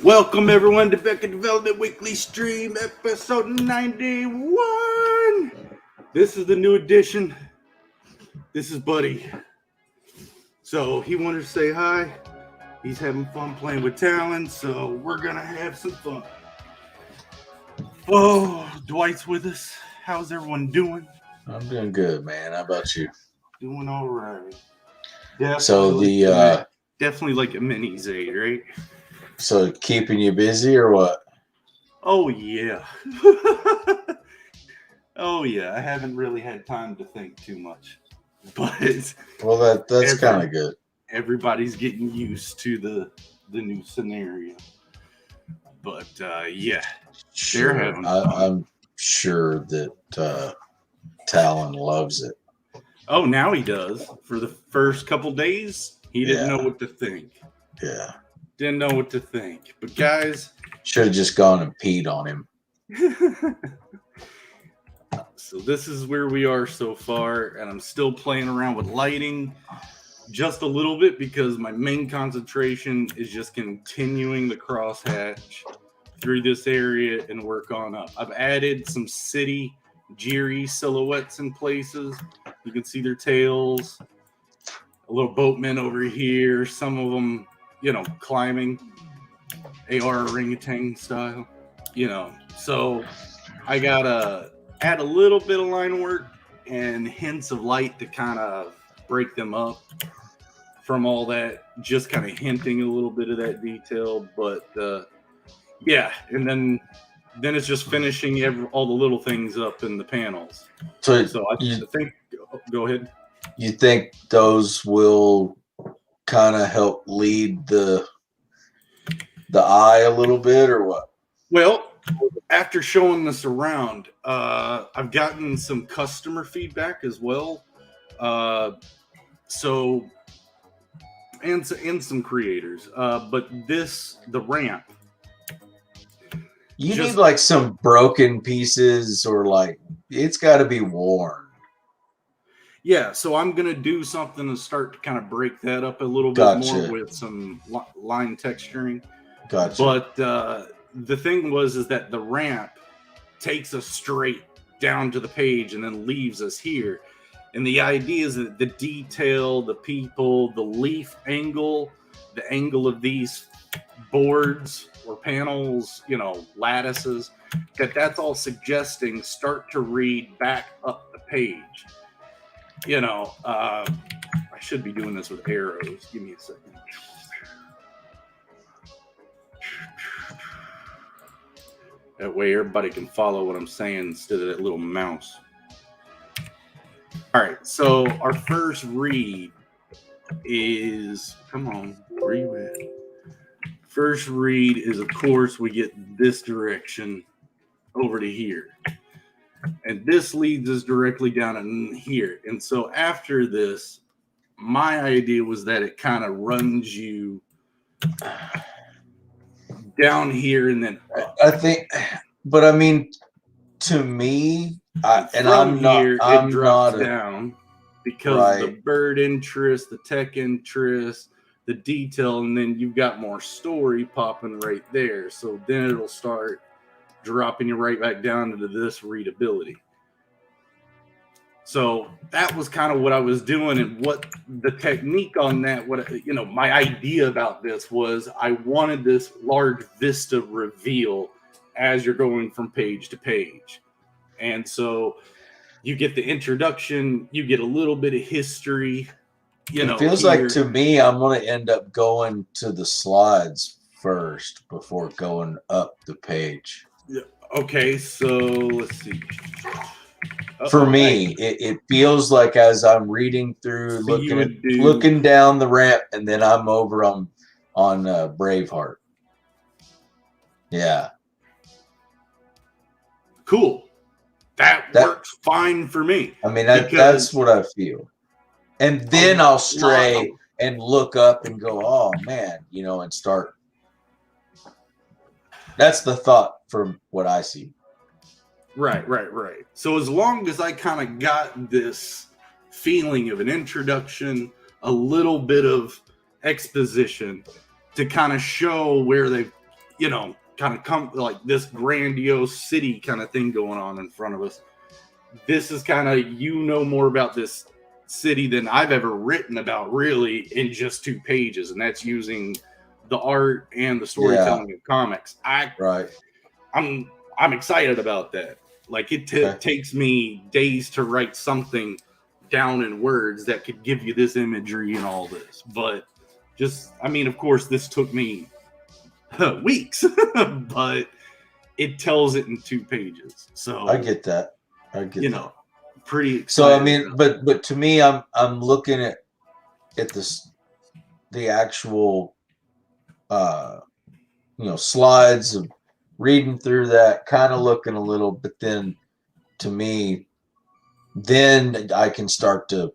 Welcome everyone to BECKONED Development Weekly Stream, episode 91. This is the new edition. This is Buddy. So he wanted to say hi. He's having fun playing with Talon, so we're gonna have some fun. Oh, Dwight's with us. How's everyone doing? I'm doing good, man. How about you? Doing all right. Definitely like a mini Zade, right? So keeping you busy or what? Oh yeah. Oh yeah. I haven't really had time to think too much, but that's kind of good. Everybody's getting used to the new scenario, but yeah, sure. They're having fun. I'm sure that Talon loves it. Oh, now he does. For the first couple days, he didn't know what to think. Yeah. Didn't know what to think. But guys, should have just gone and peed on him. So this is where we are so far, and I'm still playing around with lighting just a little bit because my main concentration is just continuing the crosshatch through this area and work on up. I've added some city Jiri silhouettes in places. You can see their tails. A little boatman over here. Some of them, climbing AR orangutan style, So I gotta add a little bit of line work and hints of light to kind of break them up from all that, just kind of hinting a little bit of that detail. But yeah, and then it's just finishing all the little things up in the panels. So I think, go ahead. You think those will kind of help lead the eye a little bit or what? Well, after showing this around, I've gotten some customer feedback as well. So and some creators. But the ramp. You need like some broken pieces or like it's got to be worn. Yeah, so I'm going to do something to start to kind of break that up a little bit more with some line texturing. Gotcha. But the thing is that the ramp takes us straight down to the page and then leaves us here. And the idea is that the detail, the people, the leaf angle, the angle of these boards or panels, lattices, that's all suggesting start to read back up the page. I should be doing this with arrows. Give me a second. That way everybody can follow what I'm saying instead of that little mouse. All right, so our first read is, come on, where you at? First read is, of course, we get this direction over to here. And this leads us directly down in here. And so after this, my idea was that it kind of runs you down here and then up. I think, but I mean, to me, I'm not down because of the bird interest, the tech interest, the detail, and then you've got more story popping right there. So then it'll start dropping you right back down into this readability. So that was kind of what I was doing, and what the technique on that, my idea about this was I wanted this large vista reveal as you're going from page to page. And so you get the introduction, you get a little bit of history. It feels like to me, I'm going to end up going to the slides first before going up the page. Yeah. Okay, so let's see. For me, it feels like as I'm reading through, looking down the ramp, and then I'm over on Braveheart. Yeah. Cool. That works fine for me. I mean, that's what I feel. And then I'll stray and look up and go, oh, man, and start. That's the thought from what I see. Right. So as long as I kind of got this feeling of an introduction, a little bit of exposition to kind of show where they've you know, kind of come like this grandiose city kind of thing going on in front of us. This is kind of, you know, more about this city than I've ever written about, really, in just 2 pages, and that's using the art and the storytelling of comics. I'm excited about that. Like, it takes me days to write something down in words that could give you this imagery and all this, but just, I mean, of course, this took me weeks, but it tells it in 2 pages. So I get that. You know, pretty excited. So I mean, but to me, I'm looking at this, the actual you know, slides of reading through that, kind of looking a little, but then to me, then I can start to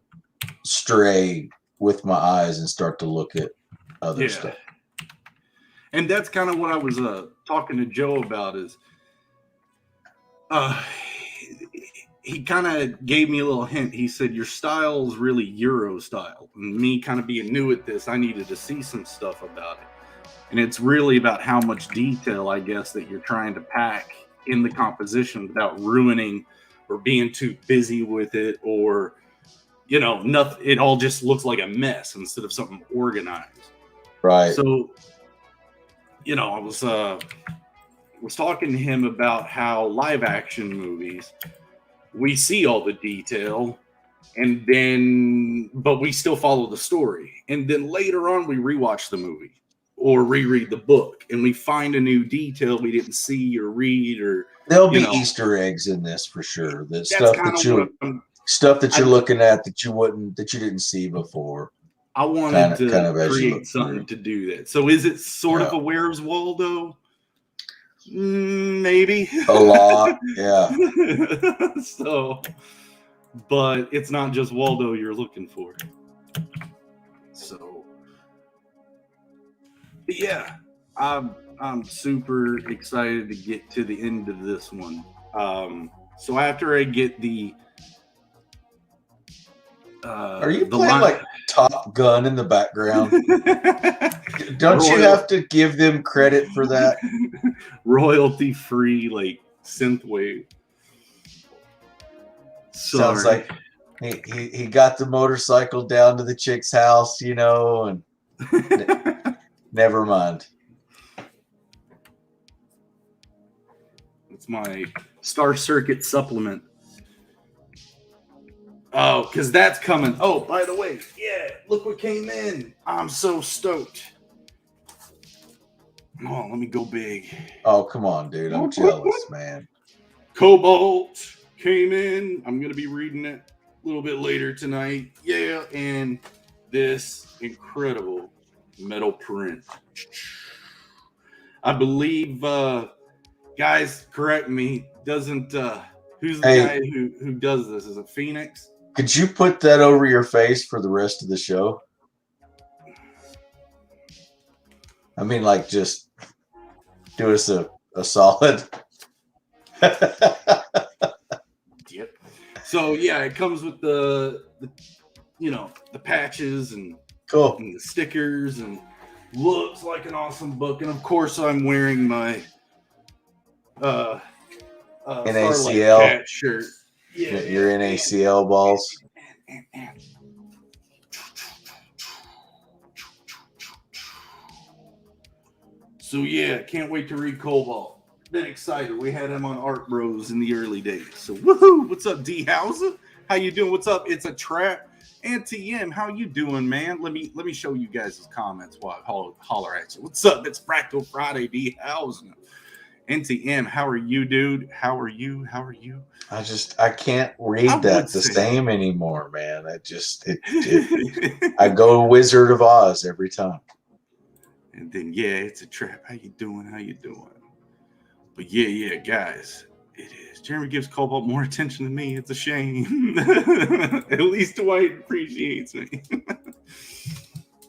stray with my eyes and start to look at other stuff. And that's kind of what I was talking to Joe about, is he kind of gave me a little hint. He said, your style is really Euro style. And me kind of being new at this, I needed to see some stuff about it. And it's really about how much detail, I guess, that you're trying to pack in the composition without ruining or being too busy with it, or, you know, nothing. It all just looks like a mess instead of something organized. Right. So, you know, I was talking to him about how live action movies, we see all the detail, and then, but we still follow the story. And then later on, we rewatch the movie or reread the book, and we find a new detail we didn't see or read, or there'll be Easter eggs in this for sure. The stuff that you're looking at that you didn't see before. I wanted to create something to do that. So is it sort of a Where's Waldo? Maybe a lot, yeah. So, but it's not just Waldo you're looking for. So, yeah, I'm super excited to get to the end of this one. So after I get the are you playing like Top Gun in the background? Don't you have to give them credit for that? Royalty free, like, synthwave. Sounds like he got the motorcycle down to the chick's house, you know, and never mind. It's my Star Circuit supplement. Oh, because that's coming. Oh, by the way, yeah, look what came in. I'm so stoked. Oh, let me go big. Oh, come on, dude. I'm jealous, man. Cobalt came in. I'm going to be reading it a little bit later tonight. Yeah, and this incredible metal print. I believe, guys, correct me, doesn't, who's the guy who does this? Is it Phoenix? Could you put that over your face for the rest of the show? I mean, like, just do us a solid. Yep. So yeah, it comes with the you know, the patches and and the stickers, and looks like an awesome book. And of course, I'm wearing my NACL cat shirt. Yeah, your NACL balls. So yeah, can't wait to read Cobalt. Been excited. We had him on Art Bros in the early days. So woohoo! What's up, D Hauser? How you doing? What's up? It's a trap. Auntie M, how you doing, man? Let me show you guys' comments while I holler at you. What's up? It's Fractal Friday, D Hauser. Auntie M, how are you, dude? How are you? How are you? I can't read that the same anymore, man. I go Wizard of Oz every time. And then yeah, it's a trap. How you doing? How you doing? But yeah, guys, it is. Jeremy gives Cobalt more attention than me. It's a shame. At least Dwight appreciates me.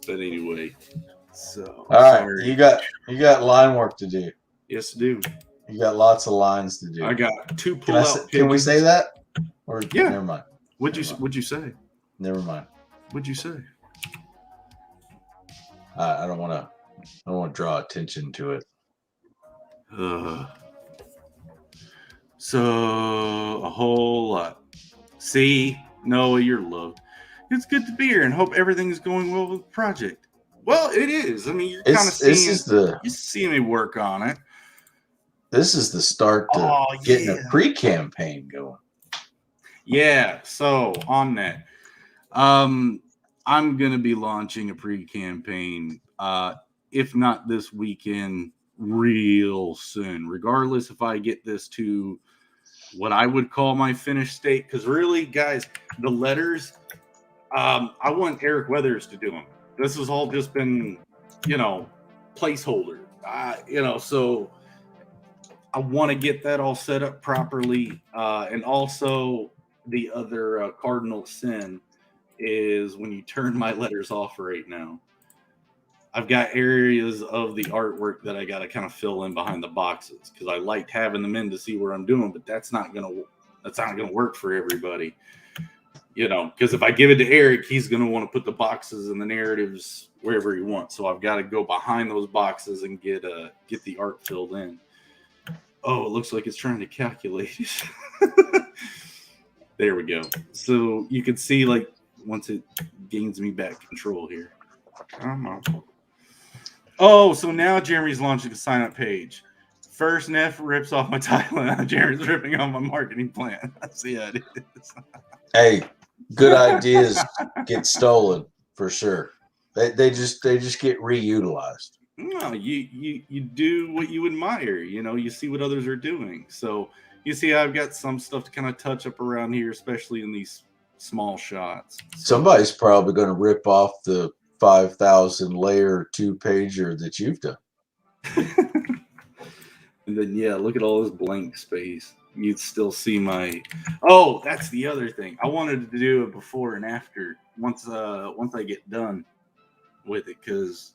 But anyway, so all right, you got line work to do. Yes, I do. You got lots of lines to do. I got 2 pull-out. Can we say that? Or yeah. Never mind. What'd you say? Never mind. What'd you say? I don't want to draw attention to it. Uh, so a whole lot. See, Noah, you're loved. It's good to be here and hope everything's going well with the project. Well, it is. I mean, you're kind of It's this is the you see me work on it. this is the start to Oh getting a yeah, pre-campaign going. yeah. So on that, I'm gonna be launching a pre-campaign. If not this weekend, real soon. Regardless if I get this to what I would call my finished state, because really, guys, the letters. I want Eric Weathers to do them. This has all just been, placeholder. So I want to get that all set up properly. And also, the other cardinal sin is when you turn my letters off right now. I've got areas of the artwork that I got to kind of fill in behind the boxes because I liked having them in to see where I'm doing, but that's not gonna work for everybody. Because if I give it to Eric, he's going to want to put the boxes and the narratives wherever he wants. So I've got to go behind those boxes and get the art filled in. Oh, it looks like it's trying to calculate. There we go. So you can see, like, once it gains me back control here. Come on. Oh, so now Jeremy's launching a sign-up page. First, Neff rips off my title, and now Jeremy's ripping off my marketing plan. See how it is. Hey, good ideas get stolen for sure. They just get reutilized. No, you do what you admire. You see what others are doing. So you see, I've got some stuff to kind of touch up around here, especially in these small shots. Somebody's probably going to rip off the 5,000 layer 2-pager that you've done. And then look at all this blank space. You'd still see my. Oh, that's the other thing. I wanted to do it before and after once I get done with it, because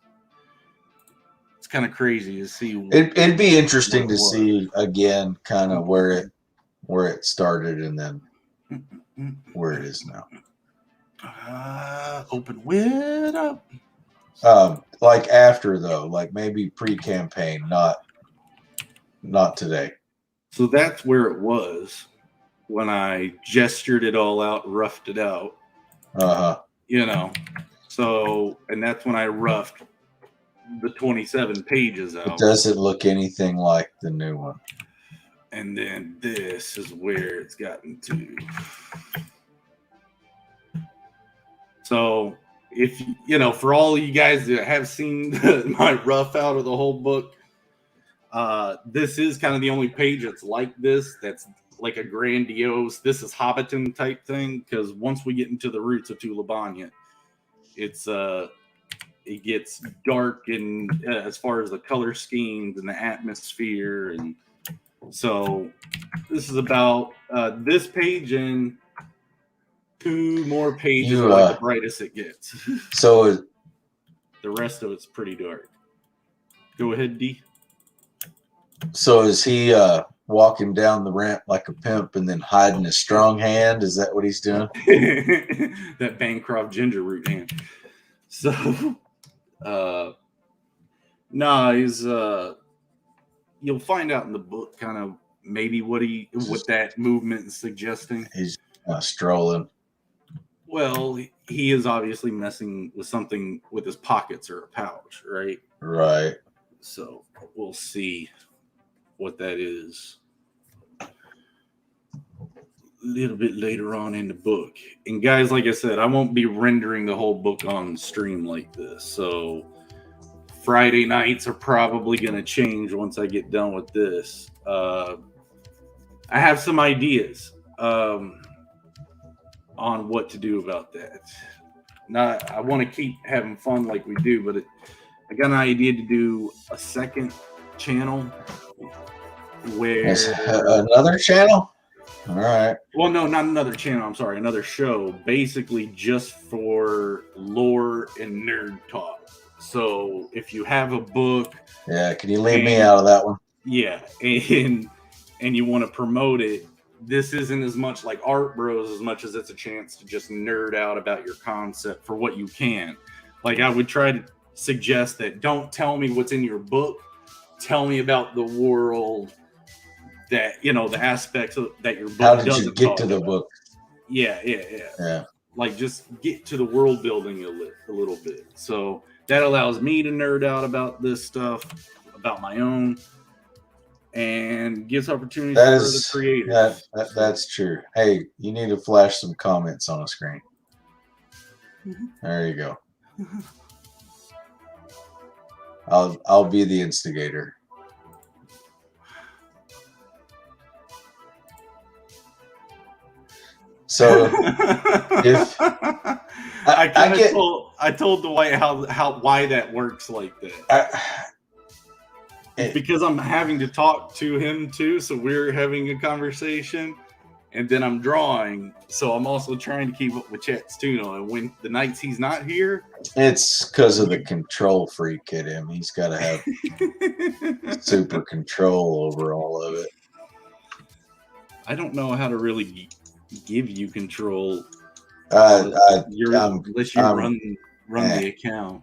it's kind of crazy to see. It'd be interesting to see again, kind of where it started and then where it is now. Open it up. Like after though, like maybe pre-campaign, not today. So that's where it was when I gestured it all out, roughed it out. So, and that's when I roughed the 27 pages out. It doesn't look anything like the new one. And then this is where it's gotten to. So, if for all of you guys that have seen my rough out of the whole book, this is kind of the only page that's like this. That's like a grandiose. This is Hobbiton type thing, because once we get into the roots of Tulabanya, it gets dark, and as far as the color schemes and the atmosphere, and so this is about this page and 2 more pages are like the brightest it gets. So the rest of it's pretty dark. Go ahead, D. So is he walking down the ramp like a pimp and then hiding his strong hand? Is that what he's doing? That Bancroft ginger root hand. So, he's you'll find out in the book kind of maybe what that movement is suggesting. He's strolling. Well, he is obviously messing with something with his pockets or a pouch, right? Right. So we'll see what that is a little bit later on in the book. And guys, like I said, I won't be rendering the whole book on stream like this. So Friday nights are probably going to change once I get done with this. I have some ideas on what to do about that. Now, I want to keep having fun like we do, but I got an idea to do a second channel where another channel. All right. Well, no, not another channel. I'm sorry, another show, basically just for lore and nerd talk. So if you have a book, can you leave me out of that one? Yeah, and you want to promote it. This isn't as much like Art Bros as much as it's a chance to just nerd out about your concept for what you can. Like I would try to suggest that don't tell me what's in your book. tell me about the world that, you know, the aspects of, that your book How did you doesn't get talk to the about. book? Yeah. Like, just get to the world building a little bit. So that allows me to nerd out about this stuff, about my own, and gives opportunities That for other is creators. that's true. Hey, you need to flash some comments on the screen. Mhm. There you go. I'll be the instigator. So if I told Dwight why that works like that. Because I'm having to talk to him too, so we're having a conversation, and then I'm drawing, so I'm also trying to keep up with chats too. You know, and when the nights he's not here, it's because of the control freak in him. He's got to have super control over all of it. I don't know how to really give you control. Unless you run the account.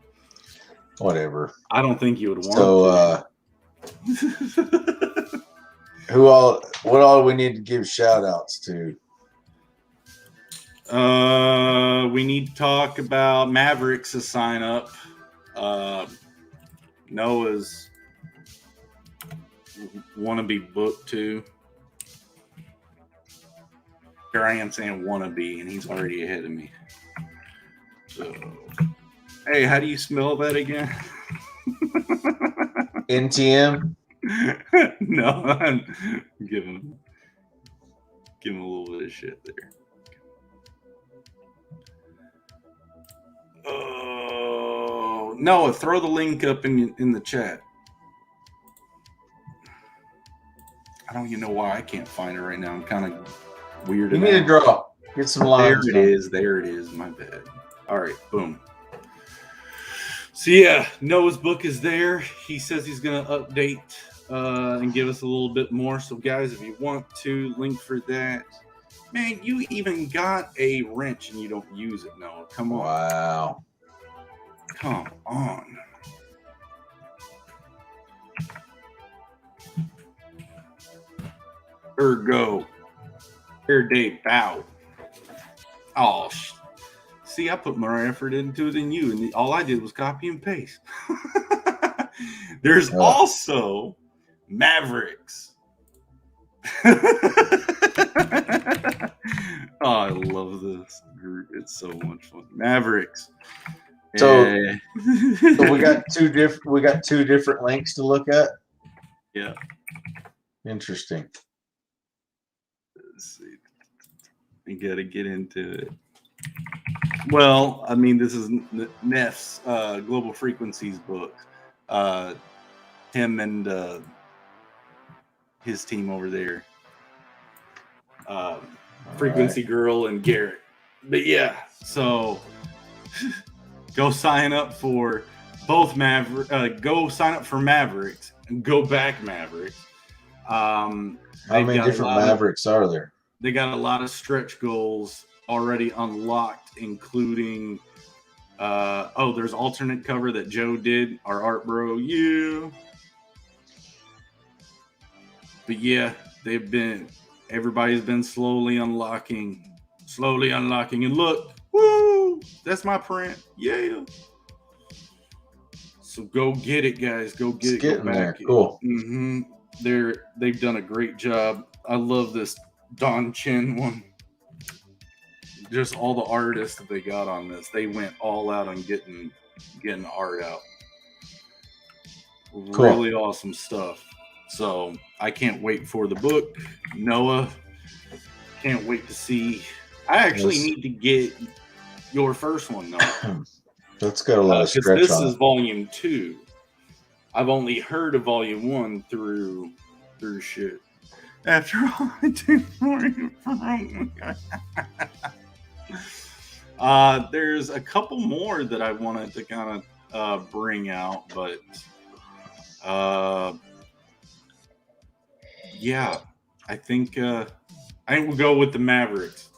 Whatever. I don't think you would want to. What all we need to give shout outs to? We need to talk about Mavericks' sign up. Noah's wannabe book too. Here I am saying wannabe, and he's already ahead of me. So, hey, how do you smell that again? NTM? No, I'm giving him a little bit of shit there. Oh, Noah, throw the link up in the chat. I don't even know why I can't find it right now. I'm kind of weirded out. You need to draw. Get some lines. There it is. My bad. All right, boom. So yeah, Noah's book is there. He says he's going to update and give us a little bit more. So guys, if you want to, link for that. Man, you even got a wrench and you don't use it, Noah. Come on. Wow. Come on. Ergo. Air day bow. Oh, see, I put more effort into it than you, and all I did was copy and paste. There's also Mavericks. Oh, I love this. It's so much fun. Mavericks. So we got two different links to look at. Yeah. Interesting. Let's see. You got to get into it. Well, I mean, this is Neff's Global Frequencies book. Him and his team over there. Frequency Girl and Garrett. But yeah, so go sign up for both go sign up for Mavericks and go back Mavericks. How many different Mavericks are there? They got a lot of stretch goals already unlocked, including there's alternate cover that Joe did, our art bro. Yeah. But yeah, everybody's been slowly unlocking. And look, woo, that's my print. Yeah. So go get it, guys. Go get it. Go back. There. Cool. Mm-hmm. They've done a great job. I love this Don Chen one. Just all the artists that they got on this. They went all out on getting art out. Cool. Really awesome stuff. So I can't wait for the book. Noah, can't wait to see. I actually need to get your first one, Noah. That's got a lot of stretch on it. Because this is volume 2. I've only heard of volume 1 through shit. After all, I did there's a couple more that I wanted to kind of bring out, but yeah, I think we'll go with the Mavericks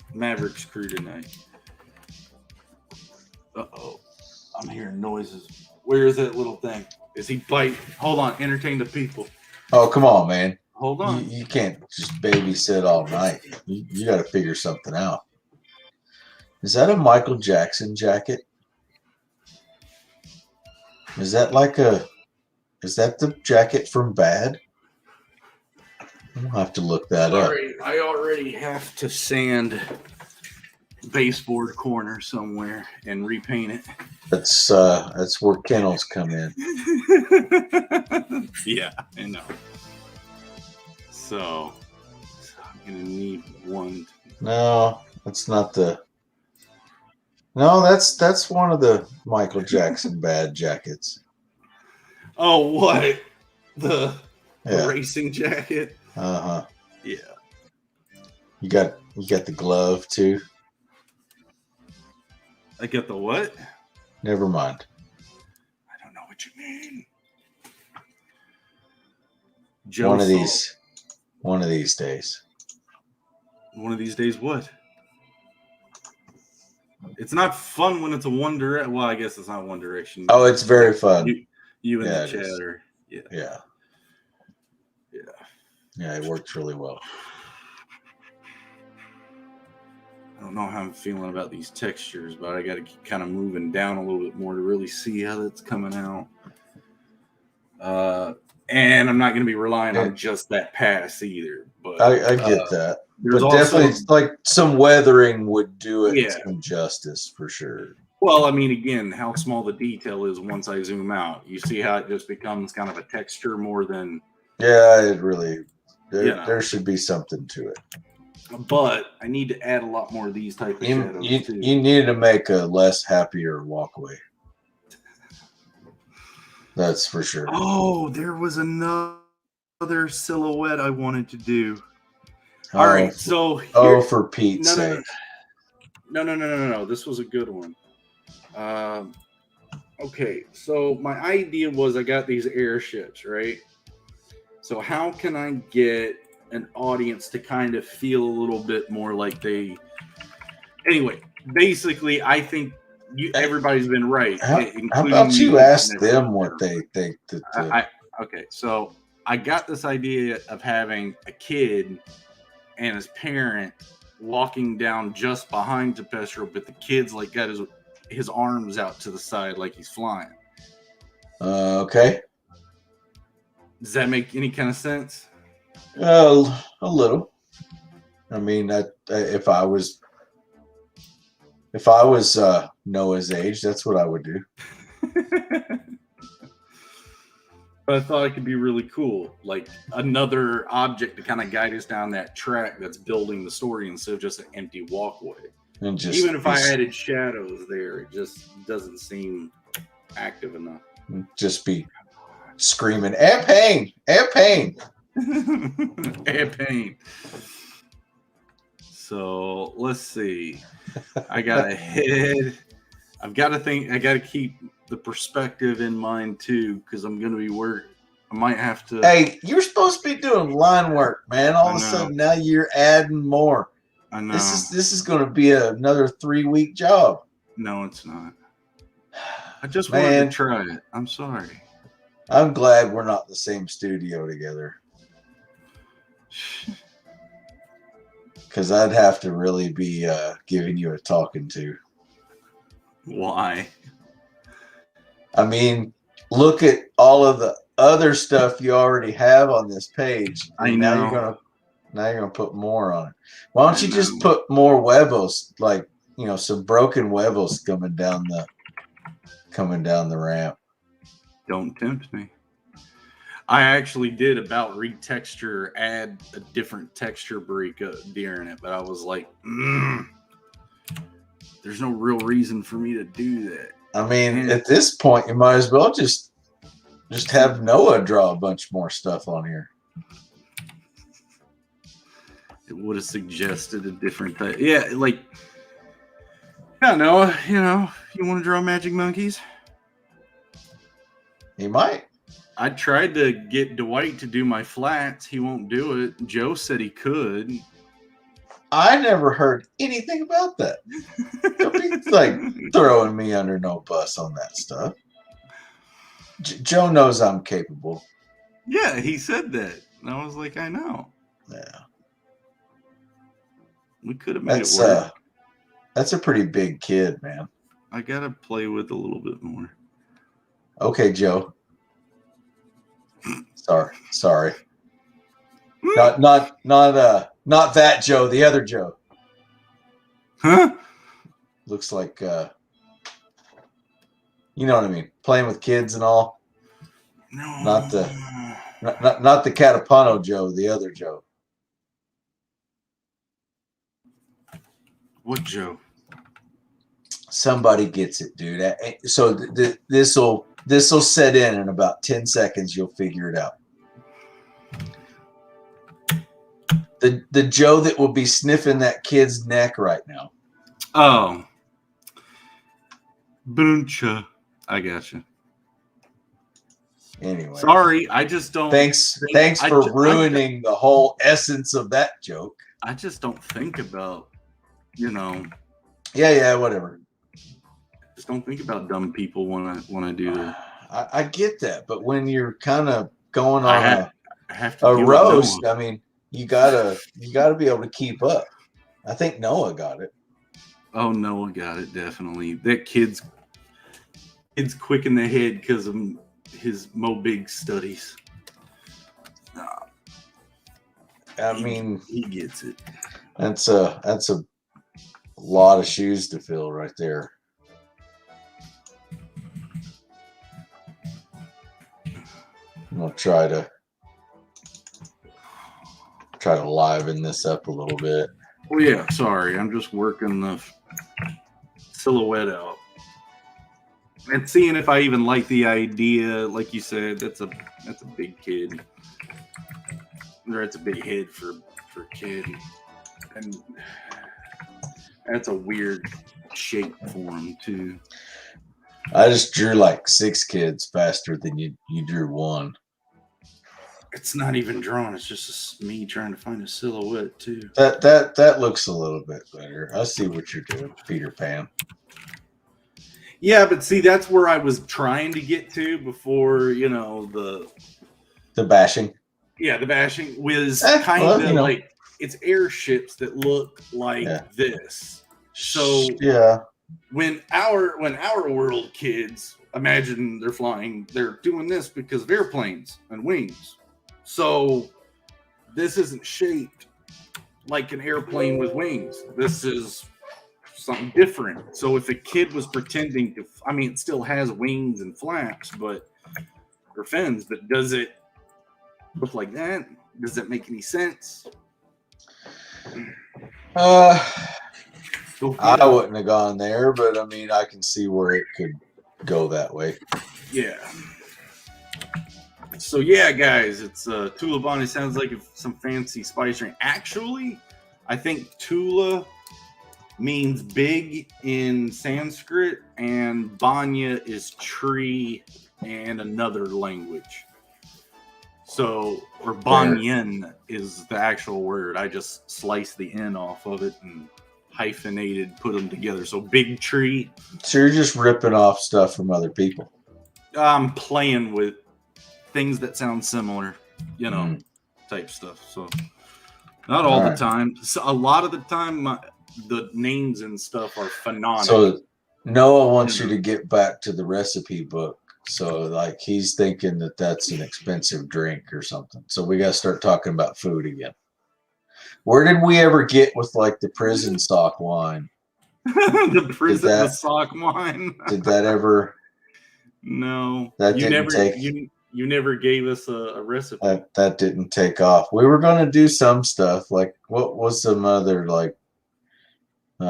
crew tonight. Uh-oh, I'm hearing noises. Where is that little thing? Is he bite? Hold on. Entertain the people. Oh, come on, man. Hold on. You can't just babysit all night. You got to figure something out. Is that a Michael Jackson jacket? Is that the jacket from Bad? I'll have to look that up. Sorry, I already have to sand baseboard corner somewhere and repaint it. That's where kennels come in. Yeah, I know. So I'm gonna need one. No, that's not the. No, that's one of the Michael Jackson Bad jackets. Oh, what? The Yeah. racing jacket? Uh-huh. Yeah. You got the glove too. I got the what? Never mind. I don't know what you mean. One of these days. One of these days, what? It's not fun when it's a One Direction. Well, I guess it's not One Direction. Oh, it's very fun. You and Yeah, the chatter. Yeah. Yeah. Yeah. Yeah, it works really well. I don't know how I'm feeling about these textures, but I got to keep kind of moving down a little bit more to really see how that's coming out. And I'm not going to be relying on just that pass either. But I get that. There's but definitely, like some weathering would do it some justice for sure. Well, I mean, again, how small the detail is once I zoom out. You see how it just becomes kind of a texture more than. Yeah, it really. There should be something to it. But I need to add a lot more of these type of shadows too. You need to make a less happier walkway. That's for sure. Oh, there was another silhouette I wanted to do. All right, so for Pete's sake. No. This was a good one. Okay, so my idea was I got these airships, right? So how can I get an audience to kind of feel a little bit more like they... Anyway, basically, I think everybody's been right. How about you ask them what they think? Okay, so I got this idea of having a kid and his parent walking down just behind Tepestro, but the kid's like got his arms out to the side like he's flying. Okay. Does that make any kind of sense? A little. I mean, if I was Noah's age, that's what I would do. But I thought it could be really cool, like another object to kind of guide us down that track that's building the story instead of just an empty walkway. And just even if I added shadows there, it just doesn't seem active enough. Just be screaming, "Air pain! Air pain!" Air pain. So let's see. I got a head. I've got to think. I got to keep the perspective in mind too, because I'm going to be I might have to. Hey, you're supposed to be doing line work, man. All of a sudden now you're adding more. I know. This is going to be another 3-week job. No, it's not. I just wanted to try it. I'm sorry. I'm glad we're not in the same studio together. Because I'd have to really be giving you a talking to. Why? I mean, look at all of the other stuff you already have on this page. I know. Now you're gonna put more on it. Why don't you just put more huevos, like some broken huevos coming down the ramp? Don't tempt me. I actually did about retexture, add a different texture break during it, but I was like, there's no real reason for me to do that. I mean, at this point, you might as well just have Noah draw a bunch more stuff on here. It would have suggested a different type. Yeah, like, yeah, Noah, you want to draw magic monkeys? He might. I tried to get Dwight to do my flats. He won't do it. Joe said he could. I never heard anything about that. Don't be like throwing me under no bus on that stuff. Joe knows I'm capable. Yeah, he said that. And I was like, I know. Yeah. We could have made it work. That's a pretty big kid, man. I gotta play with a little bit more. Okay, Joe. Sorry. Not that Joe, the other Joe. Huh? Looks like you know what I mean. Playing with kids and all. No. Not the Catapano Joe, the other Joe. What Joe? Somebody gets it, dude. So this will set in about 10 seconds. You'll figure it out. The Joe that will be sniffing that kid's neck right now. Oh. Buncha. I gotcha. Anyway. Sorry, I just don't. Thanks for ruining the whole essence of that joke. I just don't think about, you know. Yeah, whatever. Just don't think about dumb people when I do that. I get that, but when you're kind of going on a roast, I mean, you gotta be able to keep up. I think Noah got it. Oh, Noah got it, definitely. That kid's quick in the head because of his Mo-Big studies. I mean, he gets it. That's a lot of shoes to fill right there. I'm gonna try to liven this up a little bit. Oh yeah, sorry, I'm just working the silhouette out and seeing if I even like the idea. Like you said, that's a big kid, or it's a big head for a kid, and that's a weird shape for him too. I just drew like 6 kids faster than you drew one. It's not even drawn. It's just me trying to find a silhouette too. That looks a little bit better. I see what you're doing, Peter Pan. Yeah, but see, that's where I was trying to get to before, you know, the bashing. Yeah, the bashing was kind of like it's airships that look like this. So yeah, when our world kids imagine they're flying, they're doing this because of airplanes and wings. So this isn't shaped like an airplane with wings. This is something different. So if a kid was pretending to, I mean, it still has wings and flaps, or fins, but does it look like that? Does that make any sense? I wouldn't have gone there, but I mean, I can see where it could go that way. Yeah. So yeah, guys, it's Tula Bani. Sounds like some fancy spice drink. Actually, I think Tula means big in Sanskrit, and Banya is tree and another language. So, or Banyan is the actual word. I just sliced the N off of it and hyphenated, put them together. So big tree. So you're just ripping off stuff from other people. I'm playing with things that sound similar, you know, type stuff. So not all the time. So a lot of the time, the names and stuff are phenomenal. So Noah wants you to get back to the recipe book. So like he's thinking that that's an expensive drink or something. So we got to start talking about food again. Where did we ever get with like the prison sock wine? The prison sock wine. Did that ever? No, that you didn't never. Take, you never gave us a recipe. That didn't take off. We were going to do some stuff like what was some other like. We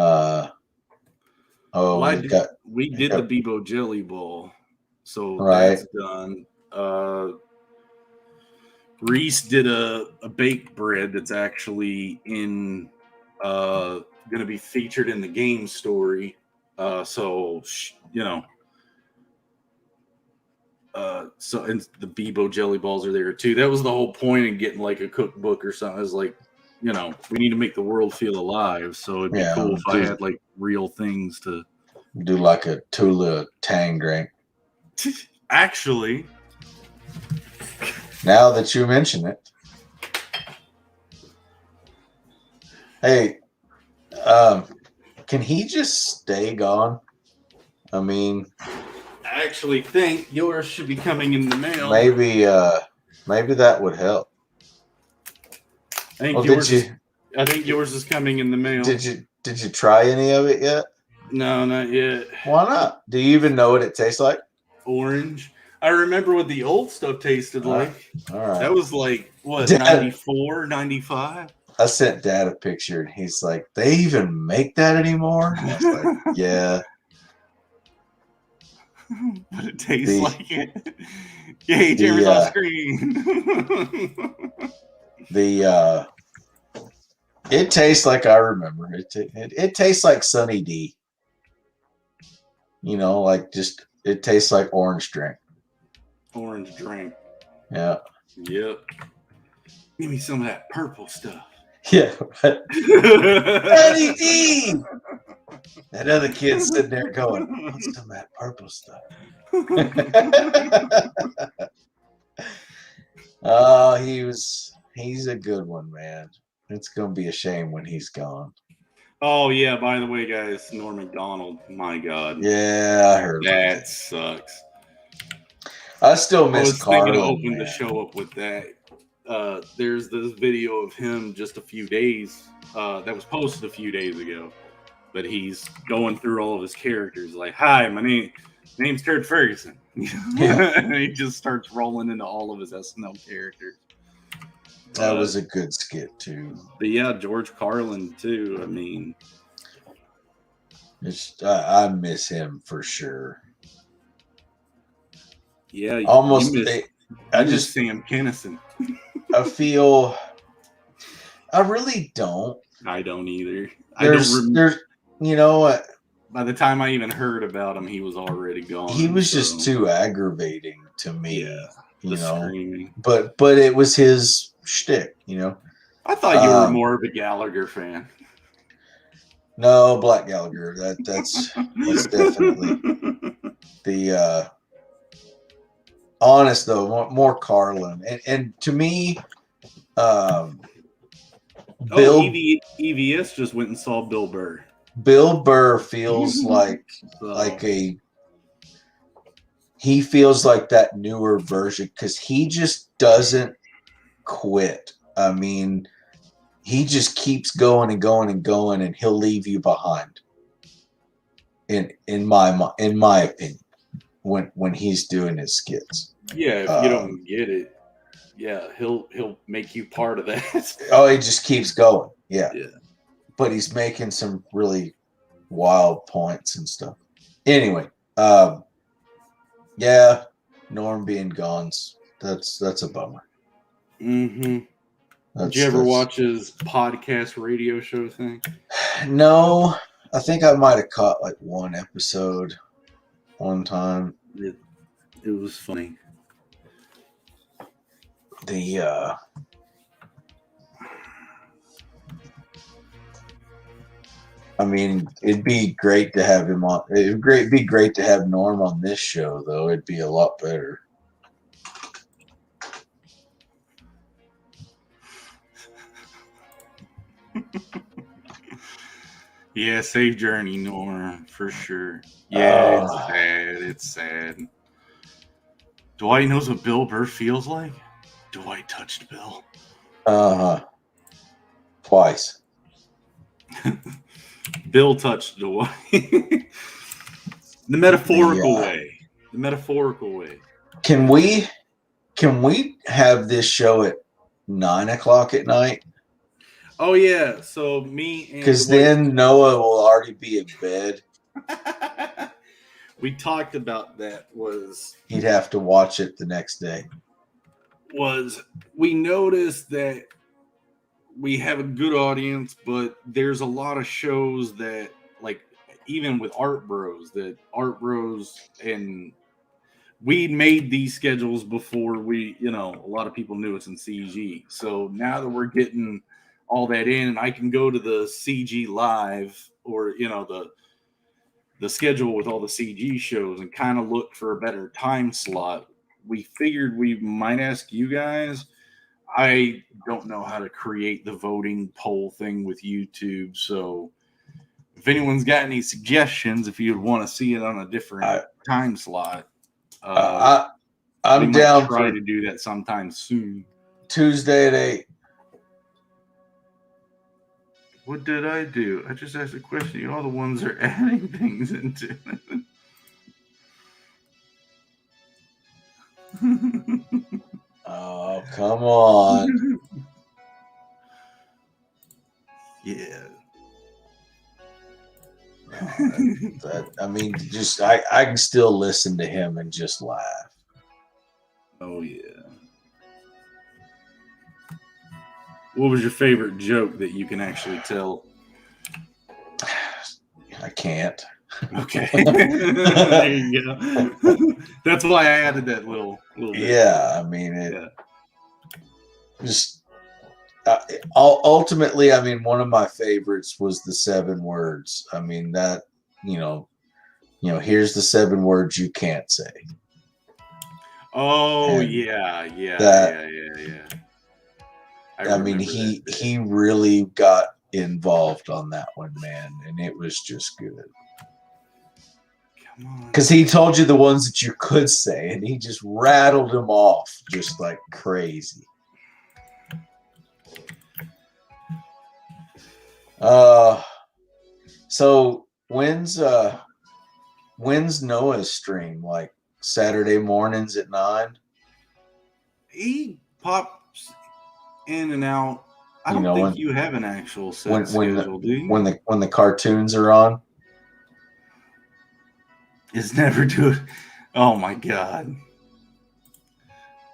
did the Bebo Jelly Bowl, so that's done. Reese did a baked bread that's actually in going to be featured in the game story. So you know. So and the Bebo jelly balls are there too. That was the whole point of getting like a cookbook or something. It was like, you know, we need to make the world feel alive. So it'd be cool if I had like real things to do, like a Tula Tang drink. Actually, now that you mention it, hey, can he just stay gone? I mean, I actually think yours should be coming in the mail. maybe that would help. I think yours is coming in the mail. Did you try any of it yet? No, not yet. Why not? Do you even know what it tastes like? Orange. I remember what the old stuff tasted like. All right. That was like, what, Dad, 94, 95? I sent Dad a picture, and he's like, they even make that anymore? And I was like, yeah. But it tastes like it. Yay, Jeremy's on screen. It tastes like I remember. It tastes like Sunny D. You know, like just it tastes like orange drink. Orange drink. Yeah. Yep. Give me some of that purple stuff. Yeah. Sunny D. That other kid's sitting there going, "What's some of that purple stuff?" Oh, he's a good one, man. It's gonna be a shame when he's gone. Oh yeah, by the way, guys, Norm Macdonald, my God. Yeah, I heard that sucks. I still miss Carlin. I was thinking to open the show up with that. There's this video of him just a few days that was posted a few days ago, but he's going through all of his characters like, "Hi, my name's Kurt Ferguson." And he just starts rolling into all of his SNL characters. That was a good skit too. But yeah, George Carlin too. I mean, I miss him for sure. Yeah, almost. I just Sam Kinison. I really don't. I don't either. There's, you know what? By the time I even heard about him, he was already gone. He was just too aggravating to me. Yeah, you know. Screaming. But it was his shtick, you know. I thought you were more of a Gallagher fan. No, Black Gallagher. That's definitely the honest though, more Carlin. And to me, Bill EVS just went and saw Bill Burr. Bill Burr feels like he feels like that newer version because he just doesn't quit. I mean, he just keeps going and going and going, and he'll leave you behind. In my opinion, when he's doing his skits. Yeah, if you don't get it, yeah, he'll make you part of that. Oh, he just keeps going. Yeah. Yeah. But he's making some really wild points and stuff. Anyway, yeah, Norm being gone's that's a bummer. Mm-hmm. Did you ever watch his podcast radio show thing? No, I think I might have caught like one episode one time. It was funny. I mean, it'd be great to have him on. It'd be great to have Norm on this show, though. It'd be a lot better. Yeah, safe journey, Norm, for sure. Yeah, it's sad. It's sad. Dwight knows what Bill Burr feels like. Dwight touched Bill. Twice. Bill touched Dwight. The metaphorical way. The metaphorical way. Can we have this show at 9:00 at night? Oh yeah. So me and because then Noah will already be in bed. We talked about that. He'd have to watch it the next day. We noticed that we have a good audience, but there's a lot of shows that, like, even with Art Bros, and we made these schedules before a lot of people knew us in CG. So now that we're getting all that in, and I can go to the CG live or, the schedule with all the CG shows and kind of looked for a better time slot, we figured we might ask you guys. I don't know how to create the voting poll thing with YouTube, so if anyone's got any suggestions, if you'd want to see it on a different time slot, I'm down try for to do that sometime soon. Tuesday at 8. What did I do? I just asked a question. You're all the ones that are adding things into it. Oh, come on. Yeah. I mean, just I can still listen to him and just laugh. Oh, yeah. What was your favorite joke that you can actually tell? I can't. Okay. There you go. That's why I added that little bit. Yeah, I mean, just ultimately, I mean, one of my favorites was the 7 words. I mean, that, here's the 7 words you can't say. Oh, And yeah. I mean, he really got involved on that one, man, and it was just good. Come on. Because he told you the ones that you could say, and he just rattled them off just like crazy. So when's Noah's stream? Like Saturday mornings at 9? He pops in and out. I don't think you have an actual set schedule, do you? When the cartoons are on? It's never doing. Oh my God.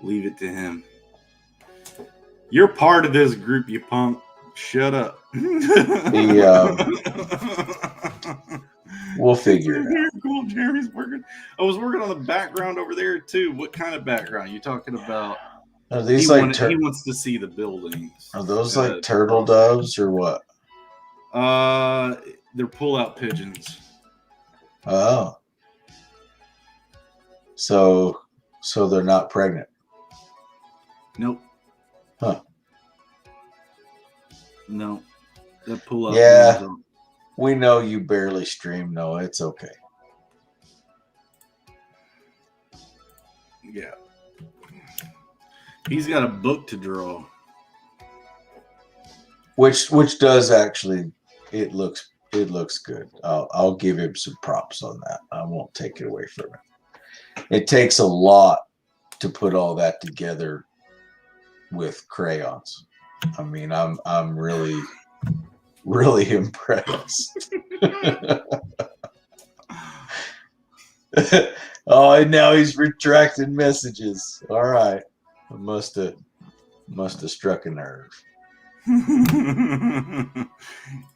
Leave it to him. You're part of this group, you punk. Shut up. We'll figure it out. Cool, Jeremy's working. I was working on the background over there too. What kind of background? You talking about? Are these he wants to see the buildings. Are those like turtle doves or what? They're pull-out pigeons. Oh. So they're not pregnant. Nope. Huh. No. That pull-out. Yeah. We know you barely stream, Noah. It's okay. Yeah. He's got a book to draw. Which does actually, it looks good. I'll give him some props on that. I won't take it away from him. It takes a lot to put all that together with crayons. I mean, I'm really impressed. Oh, and now he's retracting messages. All right. I must have struck a nerve.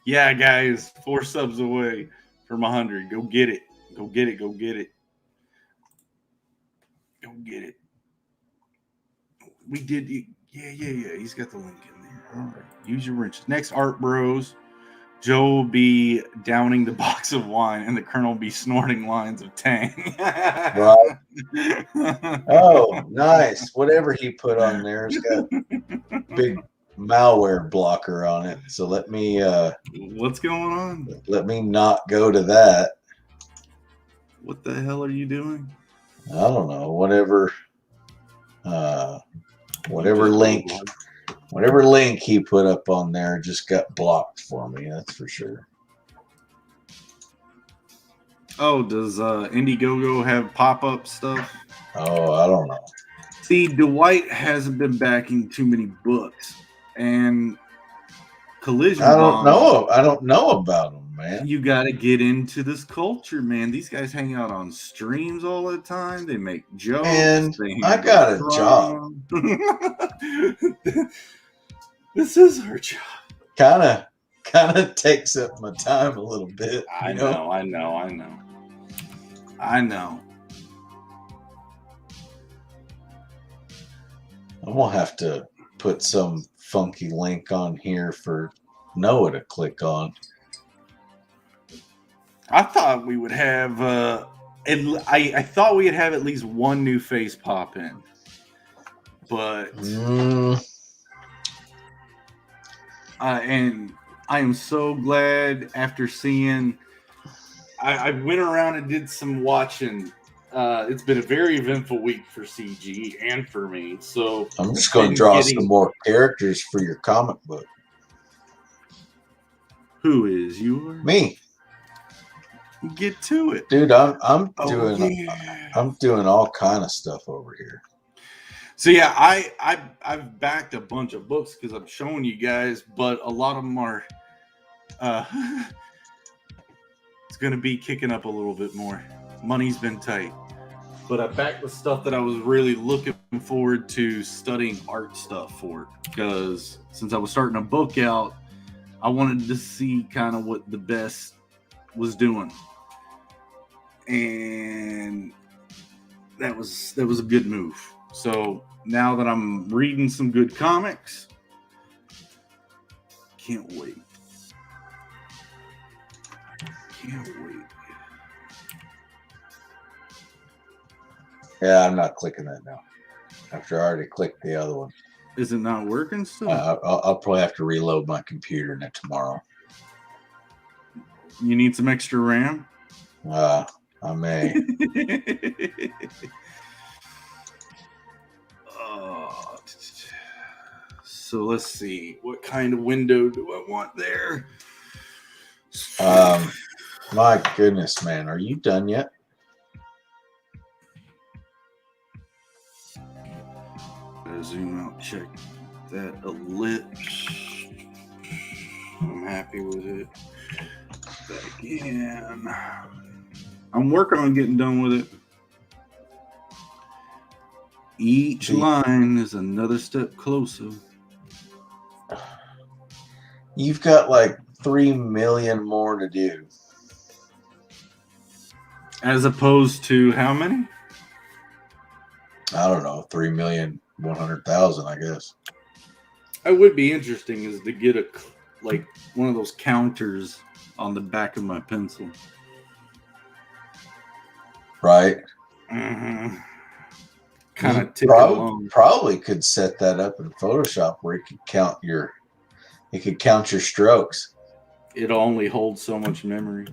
Yeah, guys, 4 subs away from 100. Go get it. Go get it. Go get it. Go get it. We did. Yeah. He's got the link in there. All right. Use your wrenches. Next, Art Bros. Joe will be downing the box of wine, and the Colonel will be snorting lines of Tang. Right. Oh, nice. Whatever he put on there has got big malware blocker on it. So let me. What's going on? Let me not go to that. What the hell are you doing? I don't know. Whatever link. Whatever link he put up on there just got blocked for me, that's for sure. Oh, does Indiegogo have pop-up stuff? Oh, I don't know. See, Dwight hasn't been backing too many books, and Collision Bomb, I don't know about them, man. You got to get into this culture, man. These guys hang out on streams all the time. They make jokes. And I got a job. This is our job. Kind of takes up my time a little bit. I know. I'm gonna have to put some funky link on here for Noah to click on. I thought we would have. I thought we'd have at least one new face pop in, but and I am so glad after seeing. I went around and did some watching. It's been a very eventful week for CG and for me. So I'm just going to draw some more characters for your comic book. Who is yours? Me. Get to it, dude. I'm doing all kind of stuff over here. So yeah, I've backed a bunch of books because I'm showing you guys, but a lot of them are. It's going to be kicking up a little bit more. Money's been tight, but I backed the stuff that I was really looking forward to studying art stuff for, because since I was starting a book out, I wanted to see kind of what the best was doing, and that was a good move. So now that I'm reading some good comics, can't wait. Yeah, I'm not clicking that now. After I already clicked the other one. Is it not working still? I'll probably have to reload my computer tomorrow. You need some extra RAM? I may. So let's see. What kind of window do I want there? My goodness, man. Are you done yet? Zoom out, check that ellipse. I'm happy with it. Back in. I'm working on getting done with it. Each line is another step closer. You've got like 3 million more to do. As opposed to how many? I don't know, 3,100,000, I guess. It would be interesting is to get one of those counters on the back of my pencil. Right. Mm-hmm. Kind of tick along. Probably could set that up in Photoshop where it could count your strokes. It only holds so much memory.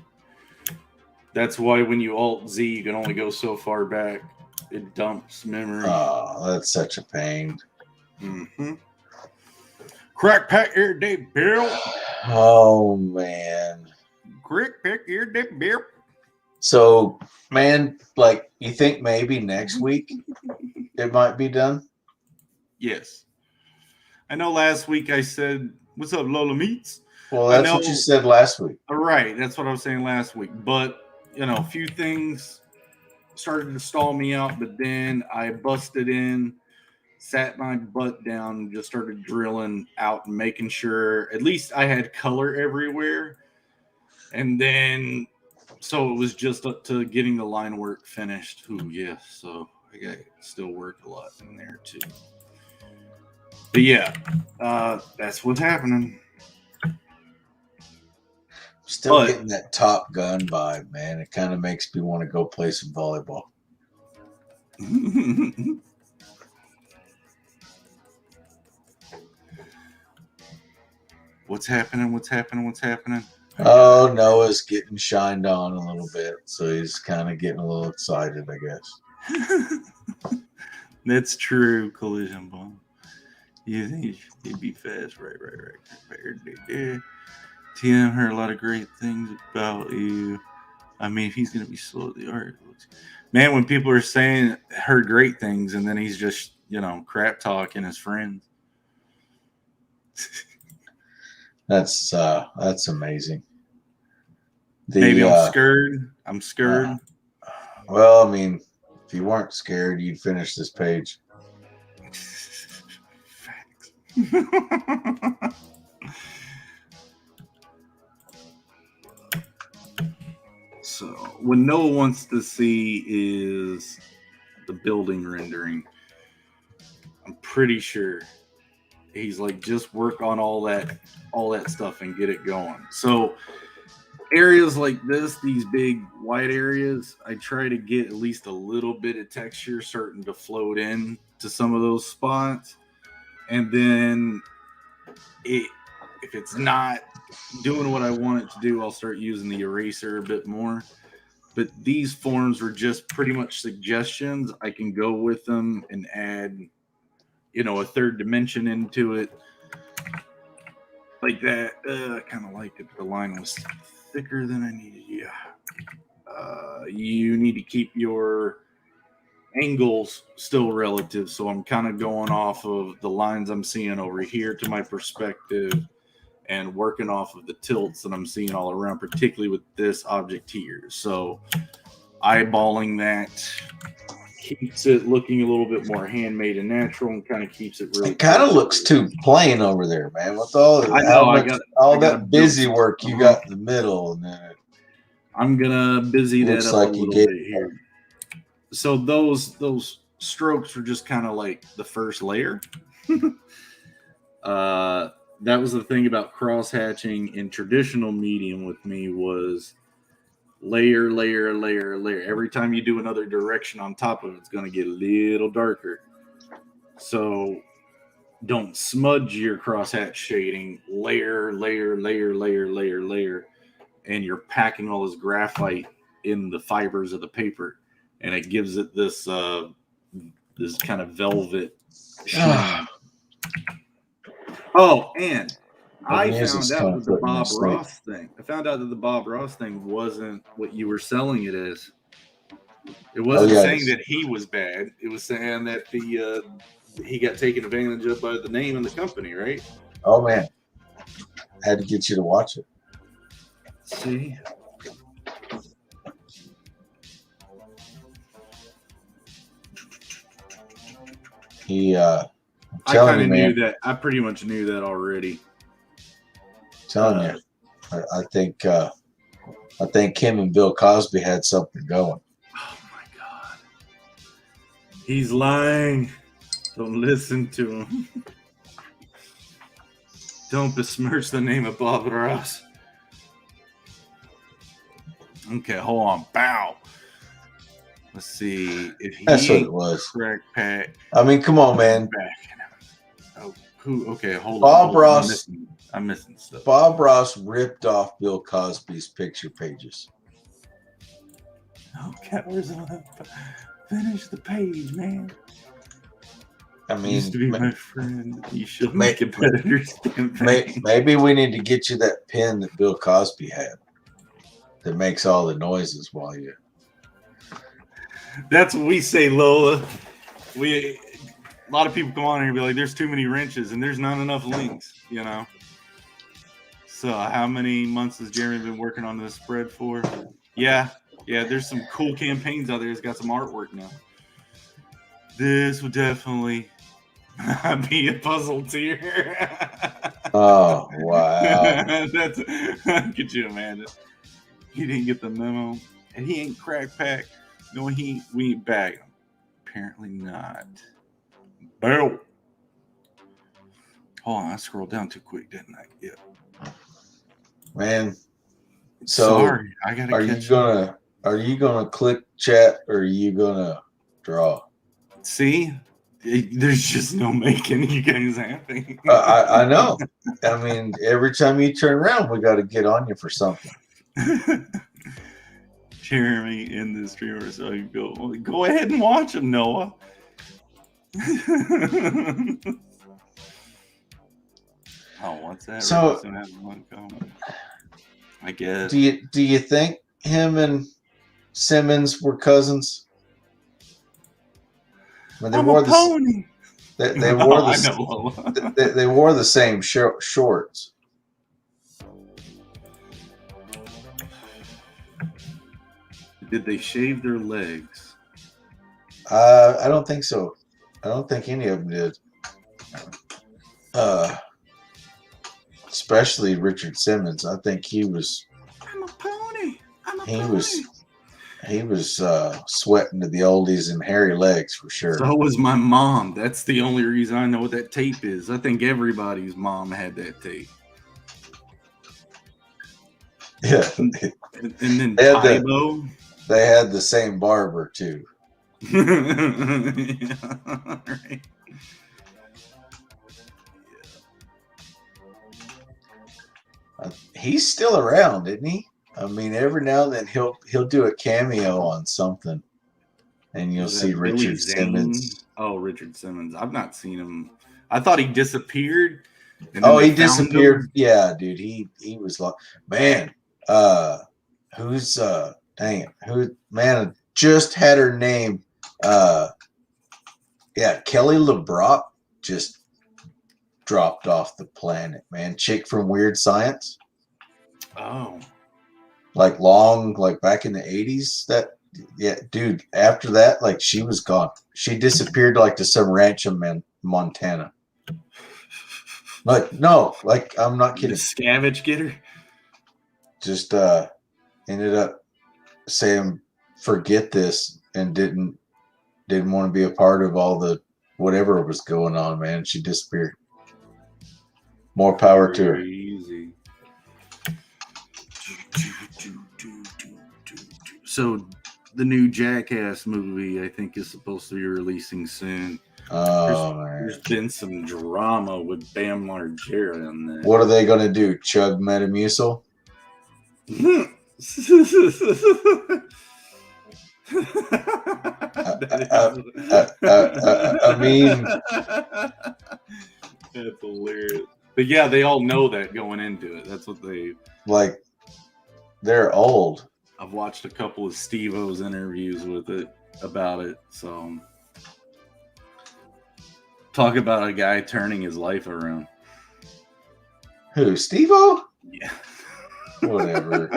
That's why when you Alt Z, you can only go so far back. It dumps memory. Oh, that's such a pain. Mm-hmm. Crack pack every day, Bill. Oh man. Crack pack every day, Bill. So, man, like, you think maybe next week it might be done? Yes. I know last week I said, "What's up, Lola Meats?" Well, that's what you said last week. Right. That's what I was saying last week. But, a few things started to stall me out, but then I busted in, sat my butt down, and just started drilling out and making sure at least I had color everywhere. And then, so it was just up to getting the line work finished. Ooh, yeah. So I got still work a lot in there too. But yeah, that's what's happening. Still getting that Top Gun vibe, man. It kind of makes me want to go play some volleyball. What's happening? Oh, Noah's getting shined on a little bit, so he's kind of getting a little excited, I guess. That's true, Collision Bomb. You think he'd be fast, right. TM heard a lot of great things about you. I mean, if he's going to be slow at the art. Man, when people are saying heard great things and then he's just, crap talking his friends. That's amazing. Maybe I'm scared. Well, I mean, if you weren't scared, you'd finish this page. Facts. So, what Noah wants to see is the building rendering. I'm pretty sure he's like, just work on all that stuff and get it going. So areas like this, these big white areas, I try to get at least a little bit of texture starting to float in to some of those spots. And then if it's not doing what I want it to do, I'll start using the eraser a bit more. But these forms were just pretty much suggestions. I can go with them and add, a third dimension into it. Like that. I kind of liked it, but the line was thicker than I needed. Yeah. You need to keep your angles still relative. So I'm kind of going off of the lines I'm seeing over here to my perspective and working off of the tilts that I'm seeing all around, particularly with this object here. So eyeballing that keeps it looking a little bit more handmade and natural, and kind of keeps it really. It kind of looks too plain over there, man. With all that busy work you got in the middle, and then I'm gonna busy that up like a little bit here. So those strokes were just kind of like the first layer. That was the thing about cross hatching in traditional medium with me was layer. Every time you do another direction on top of it, it's going to get a little darker. So don't smudge your crosshatch shading. Layer, and you're packing all this graphite in the fibers of the paper, and it gives it this this kind of velvet sheen. Oh, and I found out that the Bob Ross thing. I found out that the Bob Ross thing wasn't what you were selling it as. It wasn't saying that he was bad. It was saying that he got taken advantage of by the name and the company, right? Oh man, I had to get you to watch it. See. I kind of knew that. I pretty much knew that already. Telling you, I think him and Bill Cosby had something going. Oh my God, he's lying. Don't listen to him. Don't besmirch the name of Bob Ross. Okay, hold on. Bow. Let's see if he. That's what it was. Crack pack. I mean, come on, man. Oh, who? Okay, hold on. Bob Ross. I'm missing stuff. Bob Ross ripped off Bill Cosby's picture pages. Okay, where's the finish the page, man? I mean, used to be my friend. You should make competitors. Maybe we need to get you that pen that Bill Cosby had that makes all the noises while you. That's what we say, Lola. A lot of people come on here and be like, "There's too many wrenches and there's not enough links," you know. So, how many months has Jeremy been working on this spread for? Yeah. There's some cool campaigns out there. It's got some artwork now. This would definitely be a puzzle tier. Oh wow! Look at you, Amanda. He didn't get the memo, and he ain't crack pack. No, we ain't bag him. Apparently not. Boom. Hold on, I scrolled down too quick, didn't I? Yeah. Man. So sorry, I gotta. Are you gonna click chat or are you gonna draw? See, there's just no making you guys happy. I know. I mean, every time you turn around, we got to get on you for something. Jeremy in the streamer, so you go ahead and watch him, Noah. Oh, what's that? So, I guess. Do you think him and Simmons were cousins? When they wore pony. They wore the same shorts. Did they shave their legs? I don't think so. I don't think any of them did. Especially Richard Simmons. I think he was. I'm a pony. He was sweating to the oldies and hairy legs for sure. So was my mom. That's the only reason I know what that tape is. I think everybody's mom had that tape. Yeah. And then They had Tybo. They had the same barber too. Yeah, right. He's still around, isn't he? I mean, every now and then he'll do a cameo on something, and you'll Is see that Billy Richard Zane? Simmons. Oh, Richard Simmons. I've not seen him. I thought he disappeared, and then Oh, they he found disappeared. him. Yeah, dude. He was like, man. Who's dang it? Who man just had her name? Yeah, Kelly LeBrock just dropped off the planet, man. Chick from Weird Science. Oh, Like long, like back in the 80s. That yeah, dude. After that, like she was gone. She disappeared like to some ranch in Montana. Like no, like I'm not the kidding. scavenge getter. Just ended up saying forget this and didn't want to be a part of all the whatever was going on, man. She disappeared. More power to her. Crazy. So the new Jackass movie, I think, is supposed to be releasing soon. Oh man. There's been some drama with Bam Margera in there. What are they gonna do? Chug Metamucil? I mean, that's hilarious. But yeah, they all know that going into it. That's what they like. They're old. I've watched a couple of Steve-O's interviews with it about it. So talk about a guy turning his life around. Who? Steve-O? Yeah. Whatever.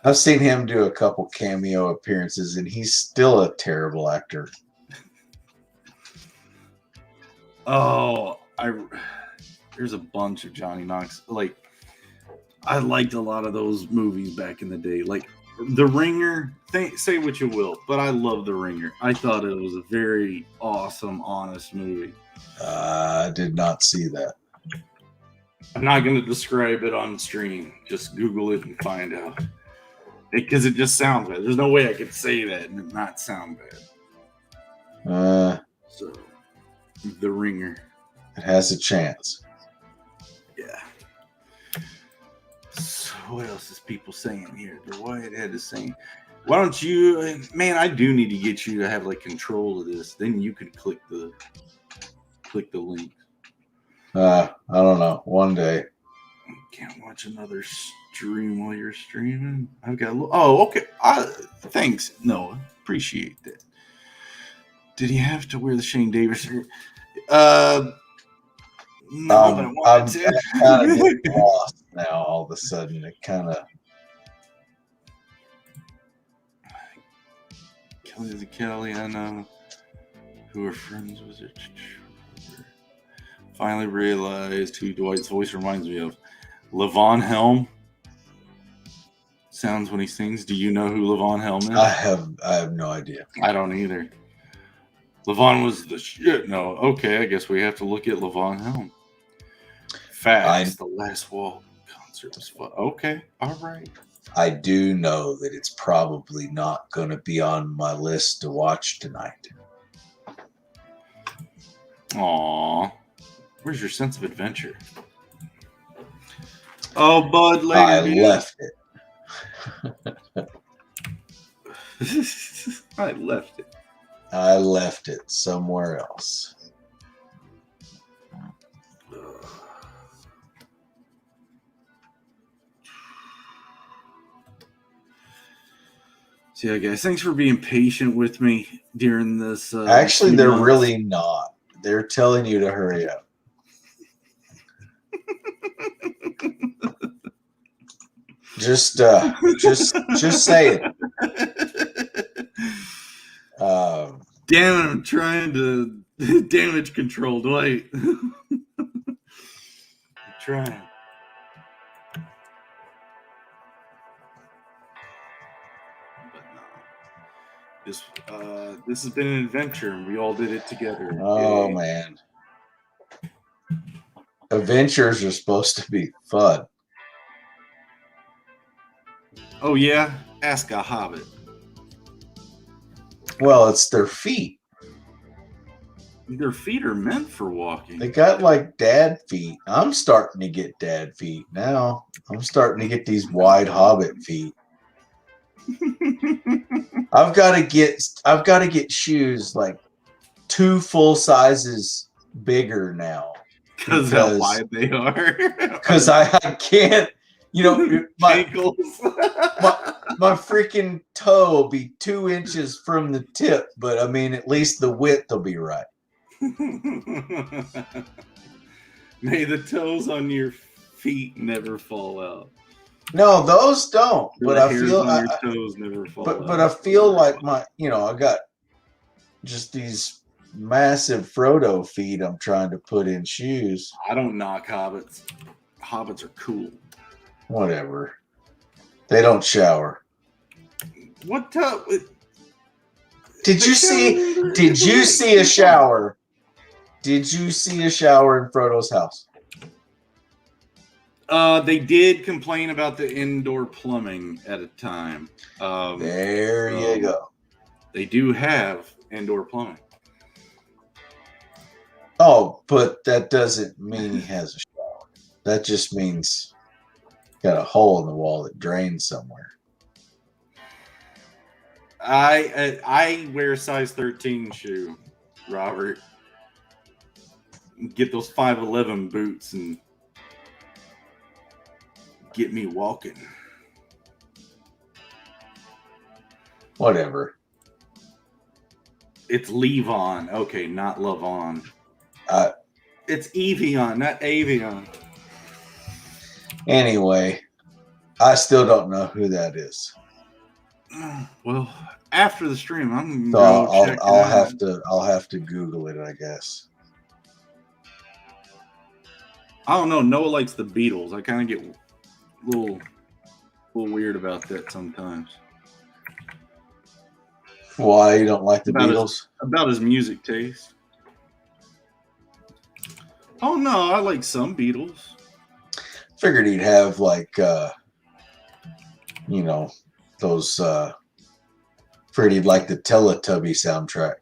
I've seen him do a couple cameo appearances, and he's still a terrible actor. Oh, there's a bunch of Johnny Knox. Like, I liked a lot of those movies back in the day. Like, The Ringer, say what you will, but I love The Ringer. I thought it was a very awesome, honest movie. I did not see that. I'm not going to describe it on stream. Just Google it and find out. Because it just sounds bad. There's no way I could say that and it not sound bad. So, The Ringer. It has a chance. Yeah. So what else is people saying here? The Whitehead is saying, why don't you, man, I do need to get you to have like control of this. Then you could click the link. I don't know. One day. Can't watch another stream while you're streaming. I've got a little, oh, okay. Thanks, Noah. Appreciate that. Did he have to wear the Shane Davis shirt? No, but I wanted to. Kind of getting lost now. All of a sudden, it kind of. Kelly, I know. Who are friends with her. Finally realized who Dwight's voice reminds me of. Levon Helm. Sounds when he sings. Do you know who Levon Helm is? I have no idea. I don't either. Levon was the shit. No, okay. I guess we have to look at Levon Helm. Facts. The Last Wall concert was fun. Okay, all right. I do know that it's probably not going to be on my list to watch tonight. Aw. Where's your sense of adventure? Oh, Bud, later, I dude. left it. I left it. I left it somewhere else. So yeah, guys, thanks for being patient with me during this. Actually, they're really not. They're telling you to hurry up. Just say it. Damn it, I'm trying to damage control Dwight. I'm trying. But no. This has been an adventure, and we all did it together. Oh, Yay. man. Adventures are supposed to be fun. Oh yeah, ask a hobbit. Well, it's their feet. Their feet are meant for walking. They got like dad feet. I'm starting to get dad feet now. I'm starting to get these wide hobbit feet. I've got to get shoes like 2 full sizes bigger now Because how wide they are. because I can't, my Ankles. my freaking toe will be 2 inches from the tip, but I mean at least the width will be right. May the toes on your feet never fall out. No, those don't. But The I hairs feel on your toes never fall out. but I feel like I got just these massive Frodo feet I'm trying to put in shoes. I don't knock hobbits. Hobbits are cool. Whatever. They don't shower. What tub? Did you see a shower? Did you see a shower in Frodo's house? They did complain about the indoor plumbing at a time. There you go. They do have indoor plumbing. Oh, but that doesn't mean he has a shower. That just means got a hole in the wall that drains somewhere. I wear a size 13 shoe, Robert. Get those 5'11" boots and get me walking. Whatever. It's Leave-On. Okay, not Love-On. It's Evian, not Avion. Anyway, I still don't know who that is. Well, after the stream, I'm So gonna go check it out. I'll have to Google it, I guess. I don't know. Noah likes the Beatles. I kind of get a little weird about that sometimes. Why you don't like the Beatles? About his music taste. Oh no, I like some Beatles. Figured he'd have like those figured he'd like the Teletubby soundtrack.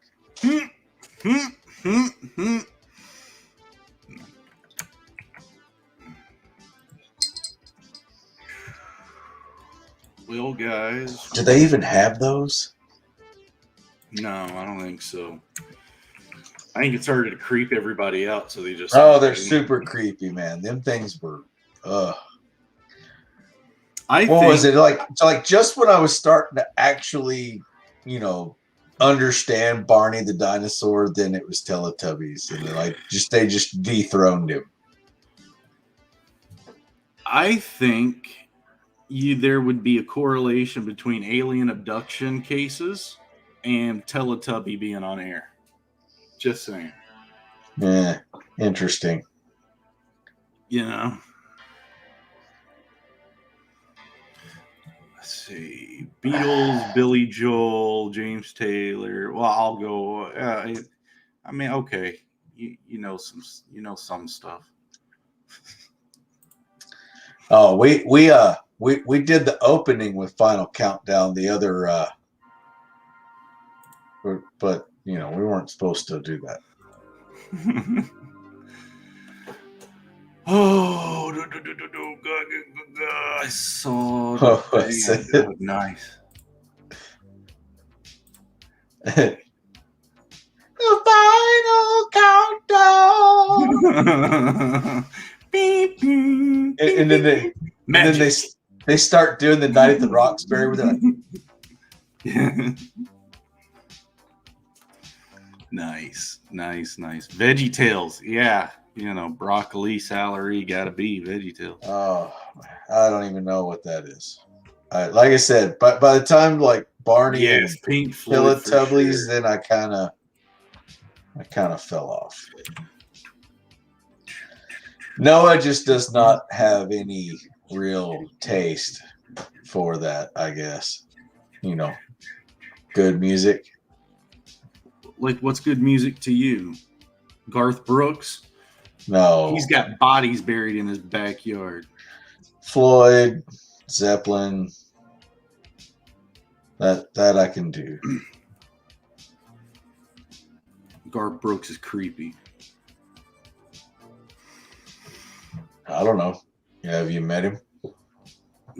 Well, guys. Do they even have those? No, I don't think so. I think it started to creep everybody out, so they just... Oh, they're super creepy, man. Them things were... What was it? Like just when I was starting to actually, understand Barney the dinosaur, then it was Teletubbies. And they just dethroned him. I think there would be a correlation between alien abduction cases and Teletubby being on air. Just saying. Yeah, interesting. Let's see. Beatles, Billy Joel, James Taylor. Well, I'll go. I mean, okay. You know some stuff. Oh, we did the opening with Final Countdown the other but we weren't supposed to do that. Oh, I saw that. Oh, nice. The final countdown. Beep, beep, and then they start doing the Night at the Roxbury with it. Nice. Veggie Tales, yeah. Broccoli, celery, gotta be Veggie Tales. Oh, I don't even know what that is. Like I said, by the time like Barney and Pink Floyd, Teletubbies, then I kind of fell off. Noah just does not have any real taste for that, I guess. Good music. Like, what's good music to you? Garth Brooks? No. He's got bodies buried in his backyard. Floyd, Zeppelin, That I can do. Garth Brooks is creepy. I don't know. Yeah, have you met him?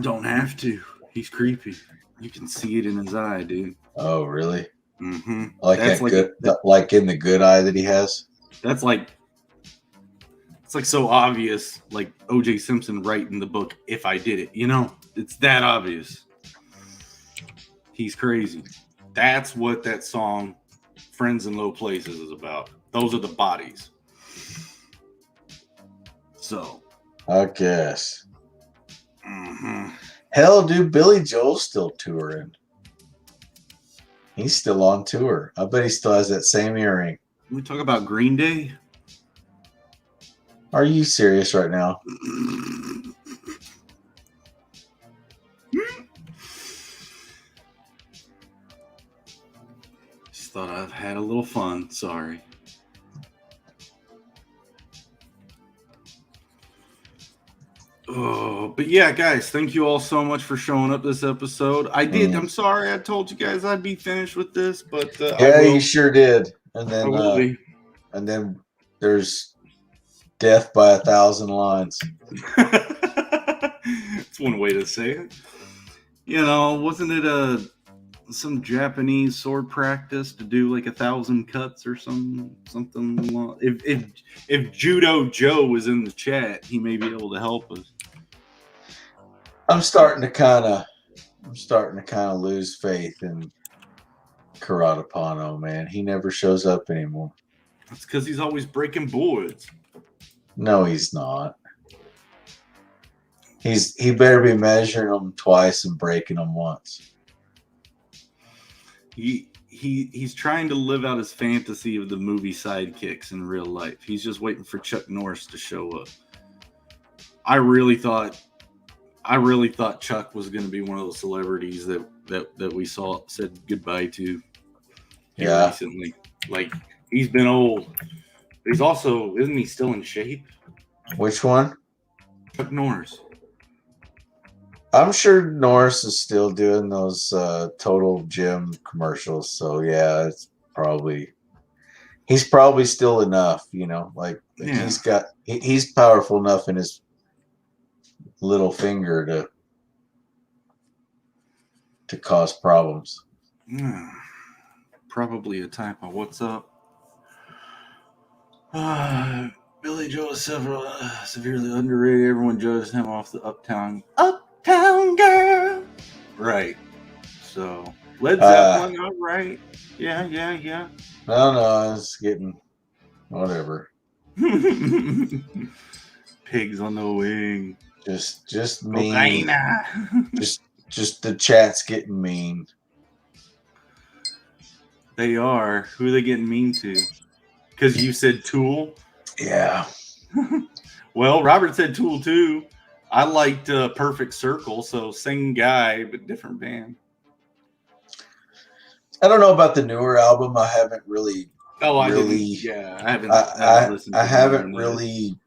Don't have to. He's creepy. You can see it in his eye, dude. Oh, really? Mm-hmm. Like That's that good, like in the good eye that he has. That's like, it's like so obvious, like O.J. Simpson writing the book "If I Did It." You know, it's that obvious. He's crazy. That's what that song "Friends in Low Places" is about. Those are the bodies. So, I guess. mm-hmm. Hell, dude, Billy Joel's still touring. He's still on tour. I bet he still has that same earring. We talk about Green Day. Are you serious right now? Just thought I've had a little fun. Sorry. Oh, but yeah, guys, thank you all so much for showing up this episode. I'm sorry I told you guys I'd be finished with this, but yeah, you sure did. And then, I will be. And then there's death by 1,000 lines. That's one way to say it. You know, wasn't it some Japanese sword practice to do like 1,000 cuts or something? If Judo Joe was in the chat, he may be able to help us. I'm starting to kind of lose faith in Karatapano, man. He never shows up anymore. That's because he's always breaking boards. No, he's not. He better be measuring them twice and breaking them once. He's trying to live out his fantasy of the movie sidekicks in real life. He's just waiting for Chuck Norris to show up. I really thought Chuck was going to be one of those celebrities that we said goodbye to recently. Like, he's been old. But he's also, isn't he still in shape? Which one? Chuck Norris. I'm sure Norris is still doing those Total Gym commercials. So yeah, he's probably still enough, you know, like yeah. He's powerful enough in his little finger to cause problems. Yeah. Probably a typo. What's up? Billy Joel is severely underrated. Everyone judges him off the Uptown Girl. Right. So Led Zeppelin, all right. Yeah. No, it's getting whatever. Pigs on the wing. Just mean. just the chat's getting mean. They are. Who are they getting mean to? Because you said Tool? Yeah. Well, Robert said Tool too. I liked Perfect Circle, so same guy, but different band. I don't know about the newer album. I haven't really. Oh, I really, didn't. Yeah, I haven't listened to it. I haven't really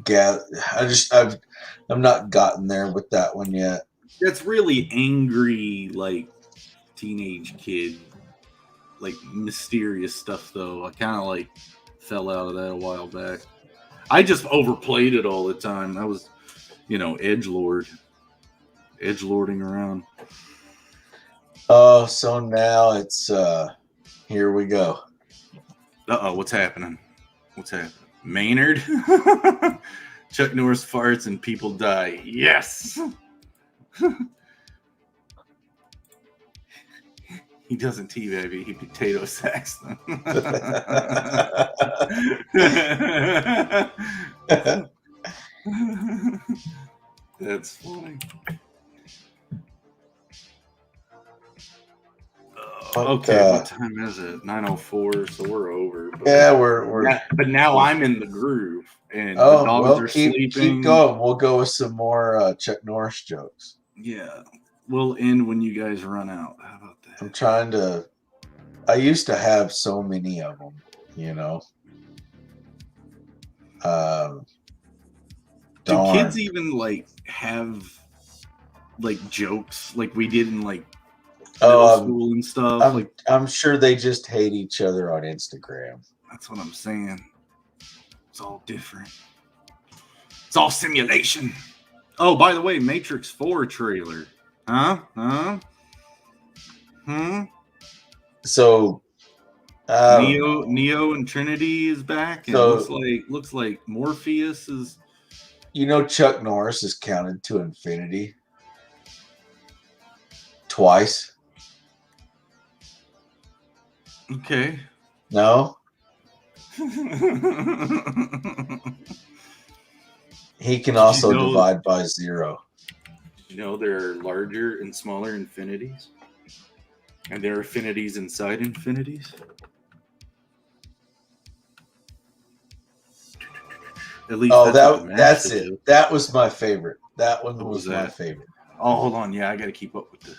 I've not gotten there with that one yet. That's really angry, like teenage kid, like mysterious stuff though. I kind of like fell out of that a while back. I just overplayed it all the time. I was, edgelording around. Oh, so now it's here we go. Uh-oh, what's happening? Maynard? Chuck Norris farts and people die. Yes! He doesn't teabag, he potato sacks them. That's funny. Okay, what time is it? 9:04, so we're over. But yeah, we're. But now I'm in the groove, and the dogs are sleeping. Keep going. We'll go with some more Chuck Norris jokes. Yeah, we'll end when you guys run out. How about that? I'm trying to. I used to have so many of them, Do kids even like have like jokes like we did in like middle Oh, school and stuff. I'm sure they just hate each other on Instagram. That's what I'm saying. It's all different. It's all simulation. Oh, by the way, Matrix 4 trailer. Huh? So I don't know. Neo and Trinity is back, and So looks like Morpheus is. Chuck Norris is counted to infinity twice. Okay. No, he can also divide by 0. There are larger and smaller infinities, and there are affinities inside infinities. At least that's it. That was my favorite. That one was my favorite. Oh, hold on. Yeah, I got to keep up with this.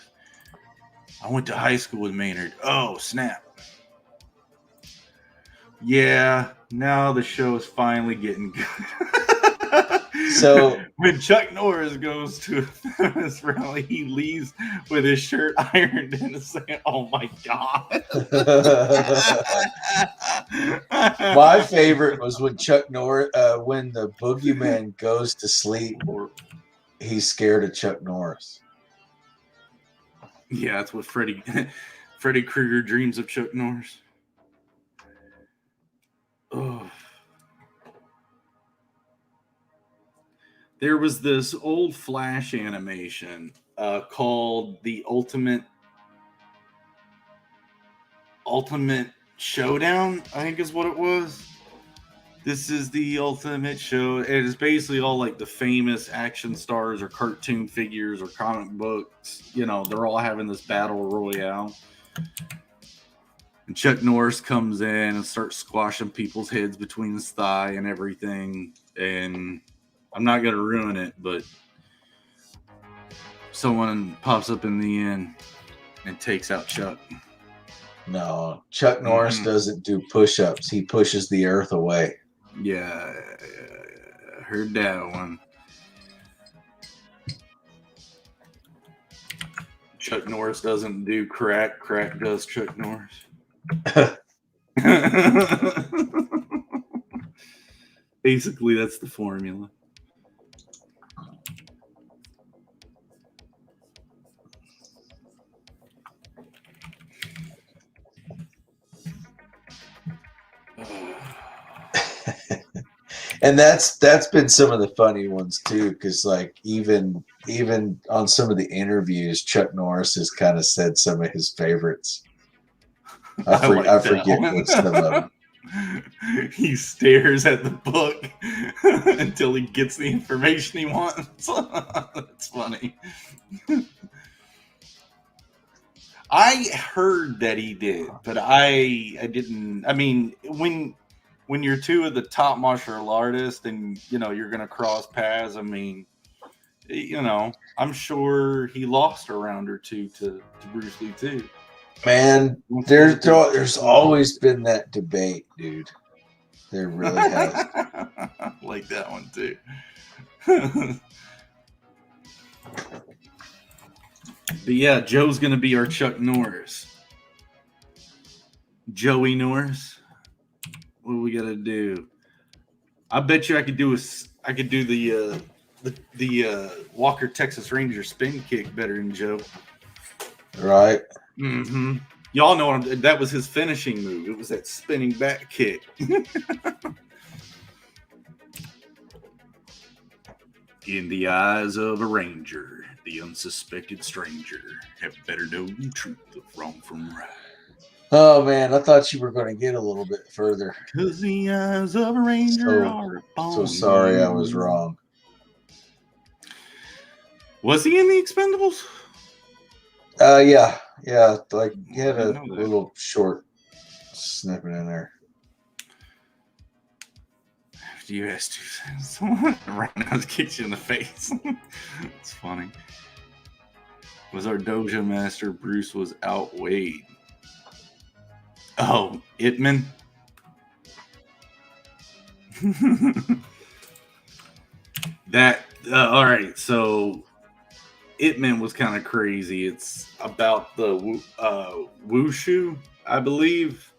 I went to high school with Maynard. Oh, snap. Yeah, now the show is finally getting good. So when Chuck Norris goes to a feminist rally, he leaves with his shirt ironed and is saying, "Oh my god!" My favorite was when Chuck Norris, when the boogeyman goes to sleep, he's scared of Chuck Norris. Yeah, that's what Freddy Krueger dreams of Chuck Norris. Oh. There was this old Flash animation called the Ultimate Showdown, I think is what it was. This is the Ultimate Show. It is basically all like the famous action stars or cartoon figures or comic books. They're all having this battle royale. And Chuck Norris comes in and starts squashing people's heads between his thigh and everything. And I'm not going to ruin it, but someone pops up in the end and takes out Chuck. No, Chuck Norris doesn't do push-ups. He pushes the earth away. Yeah, I heard that one. Chuck Norris doesn't do crack. Crack does Chuck Norris. Basically, that's the formula. And that's been some of the funny ones too, because like even on some of the interviews, Chuck Norris has kind of said some of his favorites. I forget what some of them. He stares at the book until he gets the information he wants. That's funny. I heard that he did, but I didn't. I mean, when you're two of the top martial artists and you're gonna cross paths, I mean, I'm sure he lost a round or two to Bruce Lee too. Man, there's always been that debate, dude. There really has. I like that one too. But yeah, Joe's gonna be our Chuck Norris. Joey Norris. What do we gotta do? I bet you I could do the Walker Texas Ranger spin kick better than Joe. Right. Mm-hmm. Y'all know that was his finishing move. It was that spinning back kick. In the eyes of a ranger, the unsuspected stranger have better know the truth of wrong from right. Oh man, I thought you were going to get a little bit further. 'Cause the eyes of a ranger are upon so sorry I was wrong. Was he in the Expendables? Yeah. Like he had a little short snippet in there. After you asked someone right now kicks you in the face. It's funny. Was our dojo master Bruce was outweighed? Oh, Itman. That all right. So Ip Man was kind of crazy. It's about the wushu, I believe,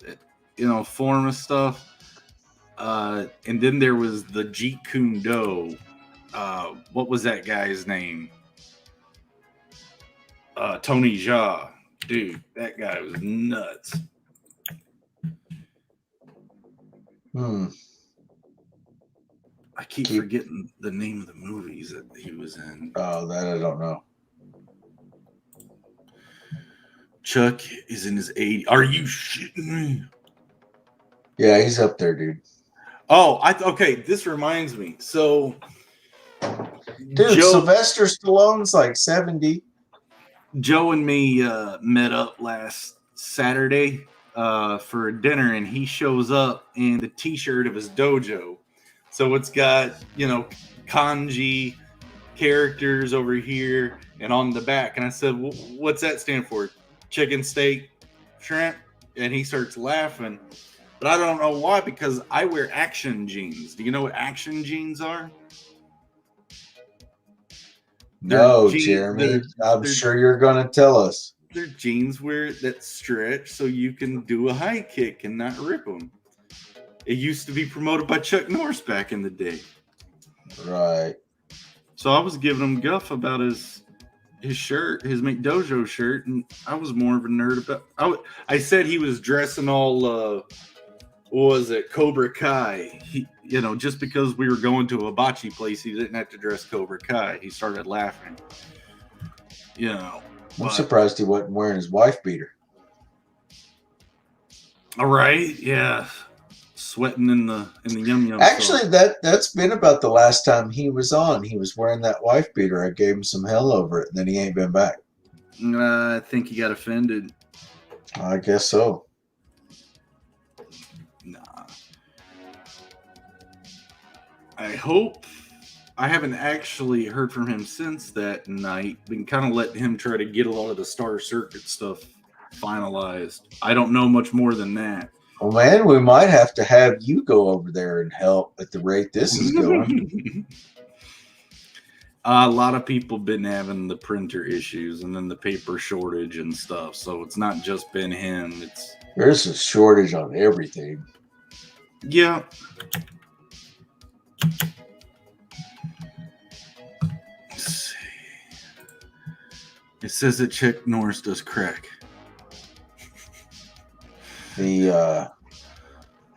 form of stuff. And then there was the Jeet Kune Do. What was that guy's name? Tony Jaa. Dude, that guy was nuts. I keep forgetting the name of the movies that he was in. Oh, that I don't know. Chuck is in his 80s. Are you shitting me? Yeah, he's up there, dude. Oh, okay. This reminds me. So, dude, Sylvester Stallone's like 70. Joe and me met up last Saturday for dinner, and he shows up in the T-shirt of his dojo. So it's got, kanji characters over here and on the back. And I said, what's that stand for? Chicken, steak, shrimp? And he starts laughing. But I don't know why, because I wear action jeans. Do you know what action jeans are? No, Jeremy. I'm sure you're going to tell us. They're jeans that stretch so you can do a high kick and not rip them. It used to be promoted by Chuck Norris back in the day. Right. So I was giving him guff about his shirt, his McDojo shirt, and I was more of a nerd about. I said he was dressing all. What was it, Cobra Kai? He, just because we were going to a hibachi place, he didn't have to dress Cobra Kai. He started laughing. I'm surprised he wasn't wearing his wife beater. All right, yeah. Sweating in the yum yum. Actually, that's been about the last time he was on. He was wearing that wife beater. I gave him some hell over it, and then he ain't been back. I think he got offended. I guess so. Nah. I hope. I haven't actually heard from him since that night. Been kind of letting him try to get a lot of the Star Circuit stuff finalized. I don't know much more than that. Well, man, we might have to have you go over there and help at the rate this is going. A lot of people been having the printer issues and then the paper shortage and stuff. So it's not just been him. There's a shortage on everything. Yeah. Let's see. It says that Chuck Norris does crack. The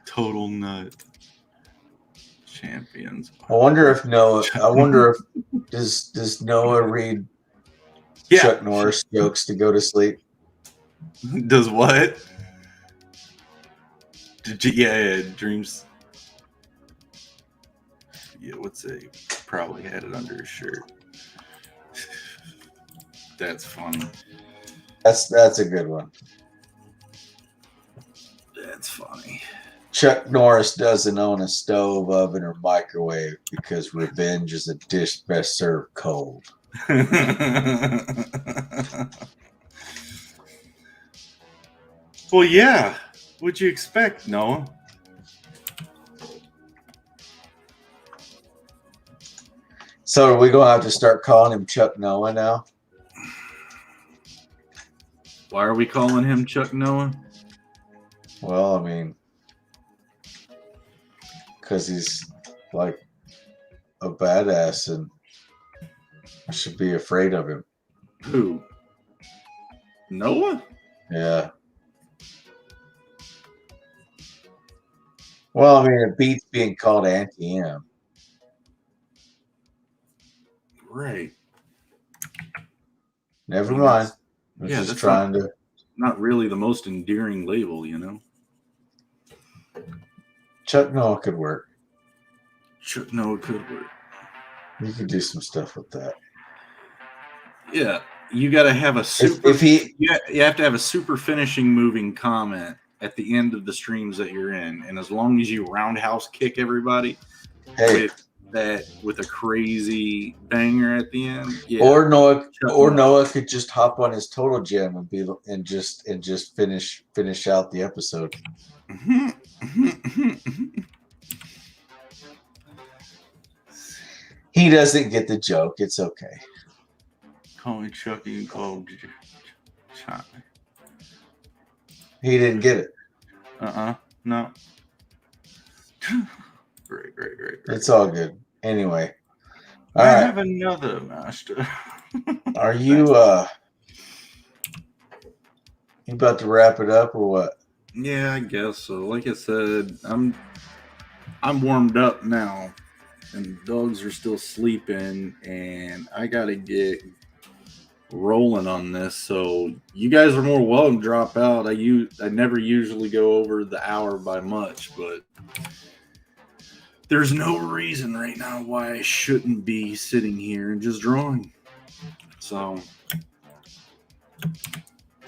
total nut champions. I wonder if does Noah read Chuck Norris jokes to go to sleep? Does what? Yeah, dreams. Yeah, what's it? Probably had it under his shirt. That's funny. That's a good one. That's funny. Chuck Norris doesn't own a stove, oven, or microwave because revenge is a dish best served cold. Well, yeah. What'd you expect, Noah? So are we going to have to start calling him Chuck Noah now? Why are we calling him Chuck Noah? Well, I mean, because he's like a badass and I should be afraid of him. Who? Noah? Yeah. Well, I mean, it beats being called Anti-M. Right. Never mind. I'm just trying to. Not really the most endearing label, Chuck Noah could work. Chuck Noah could work. You could do some stuff with that. Yeah, you got to have a super. You have to have a super finishing moving comment at the end of the streams that you're in, and as long as you roundhouse kick everybody, with a crazy banger at the end, yeah. Or Noah could just hop on his Total Gem and just finish out the episode. He doesn't get the joke. It's okay. Call me Chucky and call me Johnny. He didn't get it. No. Great. It's all good. Anyway. All I right. have another master. Are you you about to wrap it up or what? Yeah, I guess so. Like I said, I'm warmed up now, and the dogs are still sleeping, and I gotta get rolling on this. So you guys are more welcome to drop out. I never usually go over the hour by much, but there's no reason right now why I shouldn't be sitting here and just drawing. So,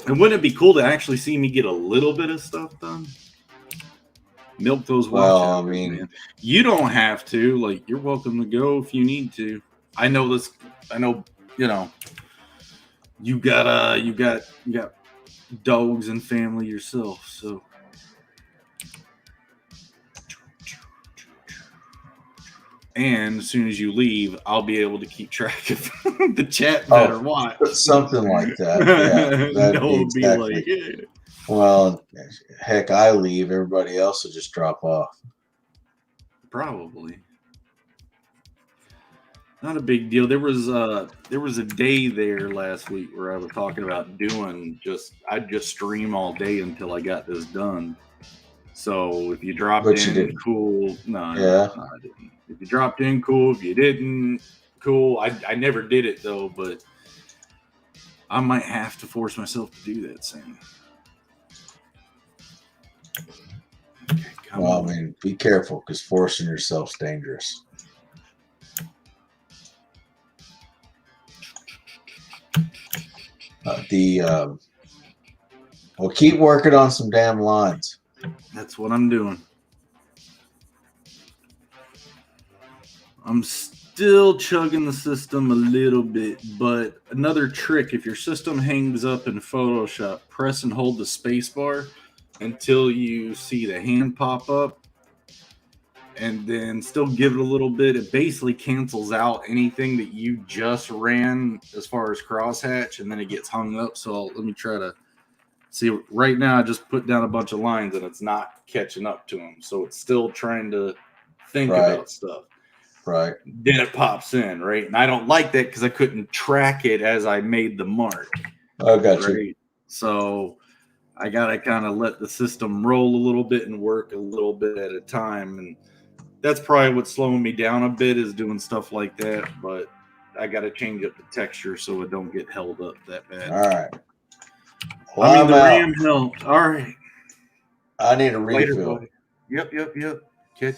and wouldn't it be cool to actually see me get a little bit of stuff done? Milk those watch hours, man. You don't have to. Like, you're welcome to go if you need to. I know this. I know. You got dogs and family yourself, so. And as soon as you leave, I'll be able to keep track of the chat better. Watch something like that. Yeah, that'd be exactly. Like, yeah. Well, heck, I leave. Everybody else will just drop off. Probably. Not a big deal. There was a day there last week where I was talking about I'd just stream all day until I got this done. So if you dropped in, cool. No, I didn't. If you dropped in, cool. If you didn't, cool. I never did it though, but I might have to force myself to do that soon. Okay, I mean, be careful because forcing yourself's dangerous. Well, keep working on some damn lines. That's what I'm doing. I'm still chugging the system a little bit, but another trick, if your system hangs up in Photoshop, press and hold the space bar until you see the hand pop up, and then still give it a little bit. It basically cancels out anything that you just ran as far as crosshatch, and then it gets hung up. So let me try to see. Right now I just put down a bunch of lines and it's not catching up to them, so it's still trying to think about stuff. Right. Then it pops in, right? And I don't like that because I couldn't track it as I made the mark. I got you. So I got to kind of let the system roll a little bit and work a little bit at a time. And that's probably what's slowing me down a bit, is doing stuff like that. But I got to change up the texture so it don't get held up that bad. All right. Well, I mean, the RAM helped. All right. I need a refill. Yep.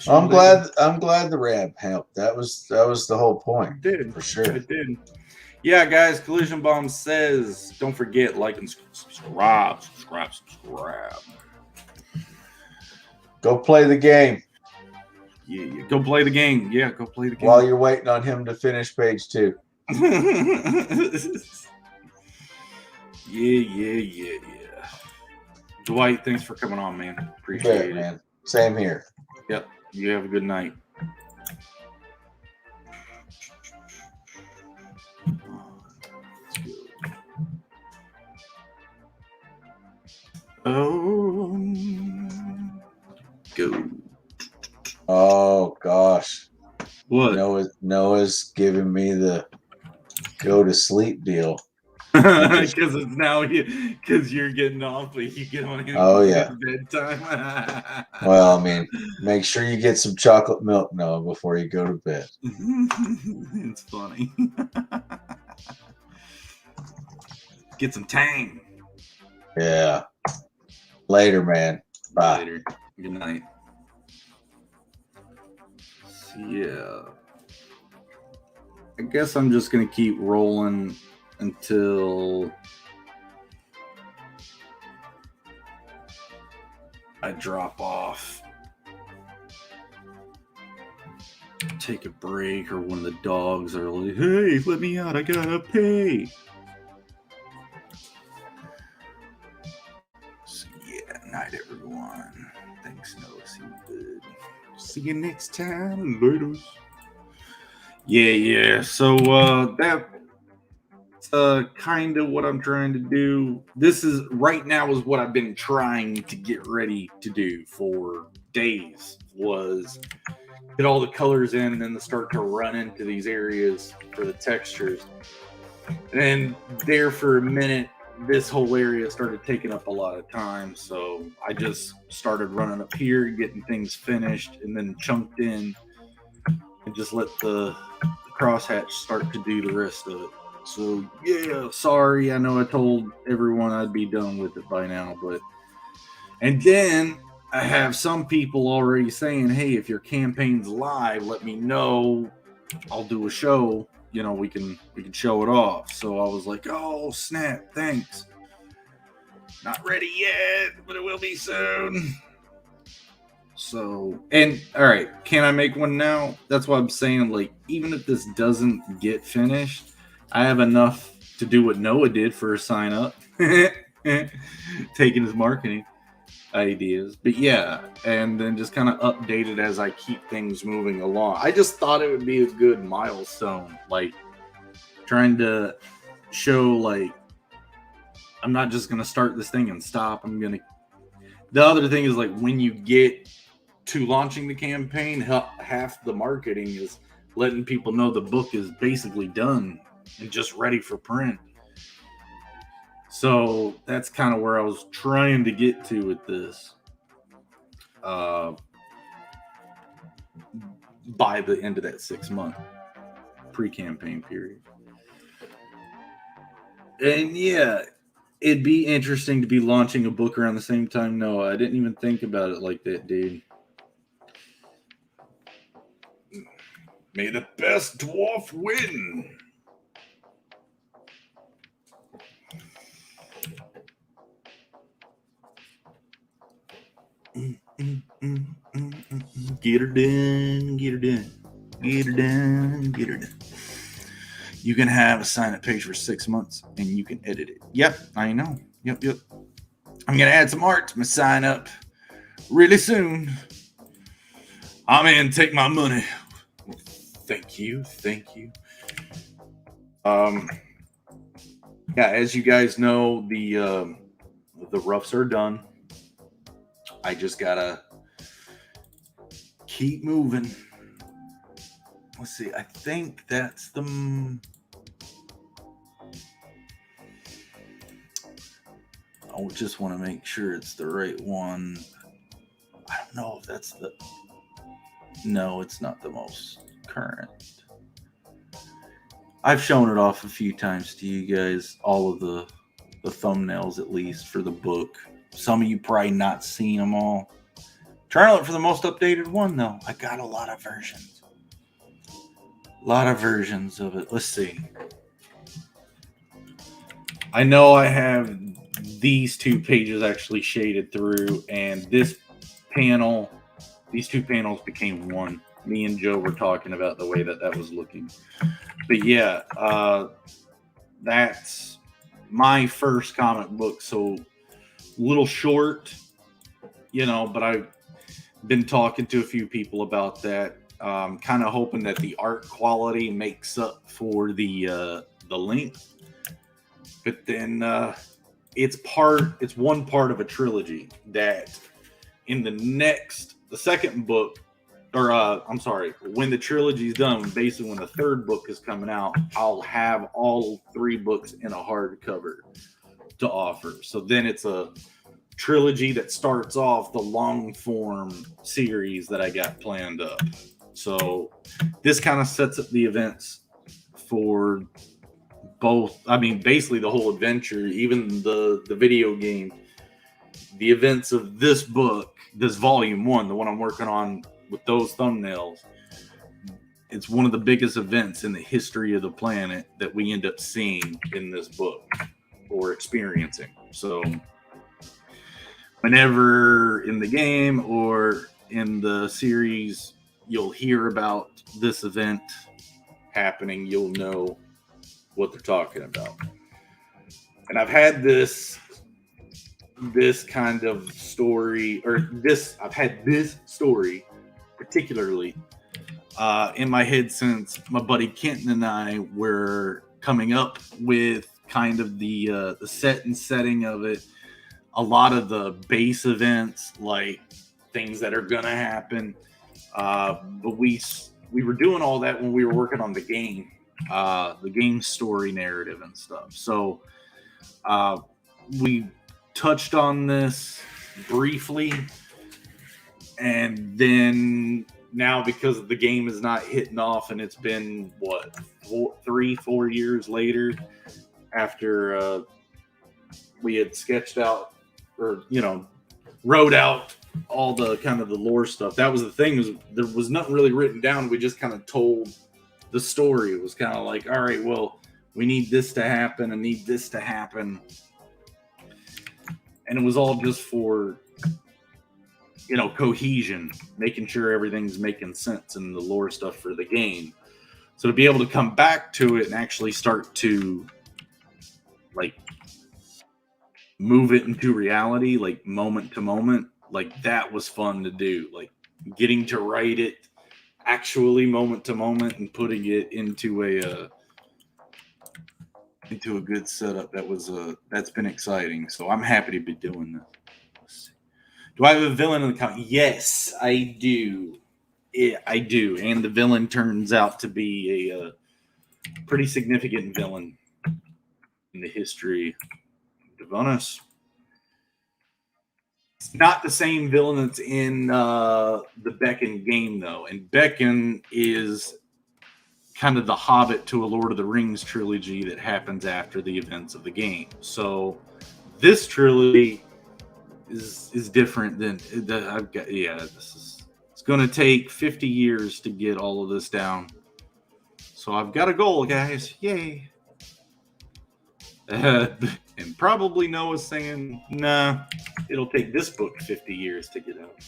I'm glad the RAM helped. That was the whole point. It did. For sure. It did. Yeah, guys, Collision Bomb says, don't forget, like and subscribe. Go play the game. Yeah, go play the game. Yeah, go play the game. While you're waiting on him to finish page 2. Yeah. Dwight, thanks for coming on, man. Appreciate it, man. Same here. Yep. You have a good night. Go. Oh gosh. What? Noah's giving me the go to sleep deal. Because it's now because you're getting off, but you get on him. Oh yeah. Bedtime. Well, I mean, make sure you get some chocolate milk, Noah, before you go to bed. It's funny. Get some tang. Yeah. Later, man. Bye. Later. Good night. Yeah. I guess I'm just gonna keep rolling until I drop off. Take a break, or when the dogs are like, hey, let me out, I gotta pay. So yeah, night everyone. Thanks, Noah. See you good. See you next time. Later. Yeah. So kind of what I'm trying to do. This is right now is what I've been trying to get ready to do for days, was get all the colors in and then to start to run into these areas for the textures. And there for a minute, this whole area started taking up a lot of time. So I just started running up here, getting things finished, and then chunked in and just let the crosshatch start to do the rest of it. So yeah, sorry. I know I told everyone I'd be done with it by now, but and then I have some people already saying, "Hey, if your campaign's live, let me know. I'll do a show. You know, we can show it off." So I was like, "Oh snap! Thanks. Not ready yet, but it will be soon." So, and all right, can I make one now? That's what I'm saying. Like, even if this doesn't get finished, I have enough to do what Noah did for a sign up, taking his marketing ideas. But yeah, and then just kind of update it as I keep things moving along. I just thought it would be a good milestone, like trying to show like I'm not just gonna start this thing and stop. The other thing is like when you get to launching the campaign, half the marketing is letting people know the book is basically done and just ready for print. So that's kind of where I was trying to get to with this by the end of that 6-month pre-campaign period. And yeah, it'd be interesting to be launching a book around the same time. No, I didn't even think about it like that, dude. May the best dwarf win. Get her done, get her done, get her done, get her done. You can have a sign-up page for 6 months, and you can edit it. Yep, I know. Yep. I'm gonna add some art to my sign-up really soon. I'm in. Take my money. Thank you. Yeah, as you guys know, the roughs are done. I just gotta keep moving. Let's see. I think that's the. I just want to make sure it's the right one. I don't know if that's the. No, it's not the most current. I've shown it off a few times to you guys, all of the thumbnails at least for the book. Some of you probably not seen them all. Trying to look for the most updated one though. I got a lot of versions. A lot of versions of it. Let's see. I know I have these 2 pages actually shaded through, and this panel, these 2 panels became one. Me and Joe were talking about the way that was looking. But yeah, that's my first comic book. So little short, you know, but I've been talking to a few people about that. Kind of hoping that the art quality makes up for the length. But then it's one part of a trilogy that in the second book, or I'm sorry, when the trilogy's done, basically when the 3rd book is coming out, I'll have all 3 books in a hardcover to offer. So then it's a trilogy that starts off the long form series that I got planned up. So this kind of sets up the events for both. I mean, basically the whole adventure, even the video game, the events of this book, this volume 1, the one I'm working on with those thumbnails. It's one of the biggest events in the history of the planet that we end up seeing in this book or experiencing. So whenever in the game or in the series you'll hear about this event happening, you'll know what they're talking about. And I've had this kind of story, I've had this story particularly in my head since my buddy Kenton and I were coming up with kind of the set and setting of it. A lot of the base events, like things that are gonna happen. But we were doing all that when we were working on the game story narrative and stuff. So we touched on this briefly, and then now because the game is not hitting off, and it's been what 4 years later after we had sketched out or wrote out all the kind of the lore stuff. That was the thing, is there was nothing really written down. We just kind of told the story. It was kind of like, all right, well, we need this to happen and need this to happen, and it was all just for cohesion, making sure everything's making sense and the lore stuff for the game. So to be able to come back to it and actually start to like move it into reality, like moment to moment, like that was fun to do. Like getting to write it actually moment to moment and putting it into a good setup. That's been exciting. So I'm happy to be doing this. Do I have a villain in the comic? Yes, I do. Yeah, I do. And the villain turns out to be a pretty significant villain in the history of Devanis. It's not the same villain that's in the Beckon game, though. And Beckon is kind of the Hobbit to a Lord of the Rings trilogy that happens after the events of the game. So this trilogy is different than I've got. Yeah, it's going to take 50 years to get all of this down. So I've got a goal, guys. Yay. And probably Noah's saying, nah, it'll take this book 50 years to get out.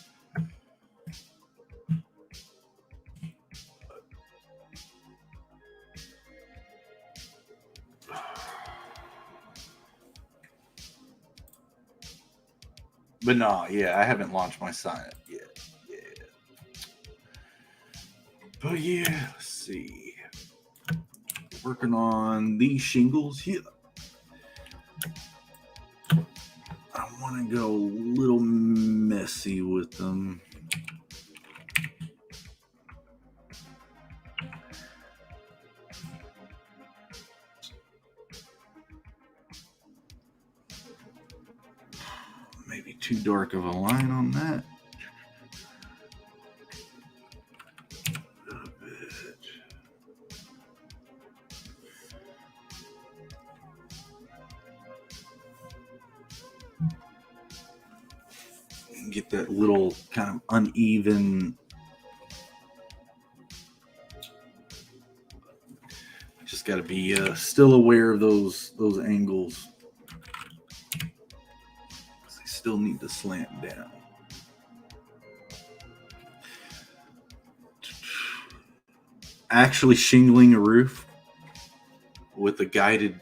But no, yeah, I haven't launched my site yet. Yeah. But yeah, let's see. Working on these shingles here. I want to go a little messy with them. Maybe too dark of a line on that. A little bit. Get that little kind of uneven. Just got to be still aware of those angles. They still need to slant down. Actually, shingling a roof with a guided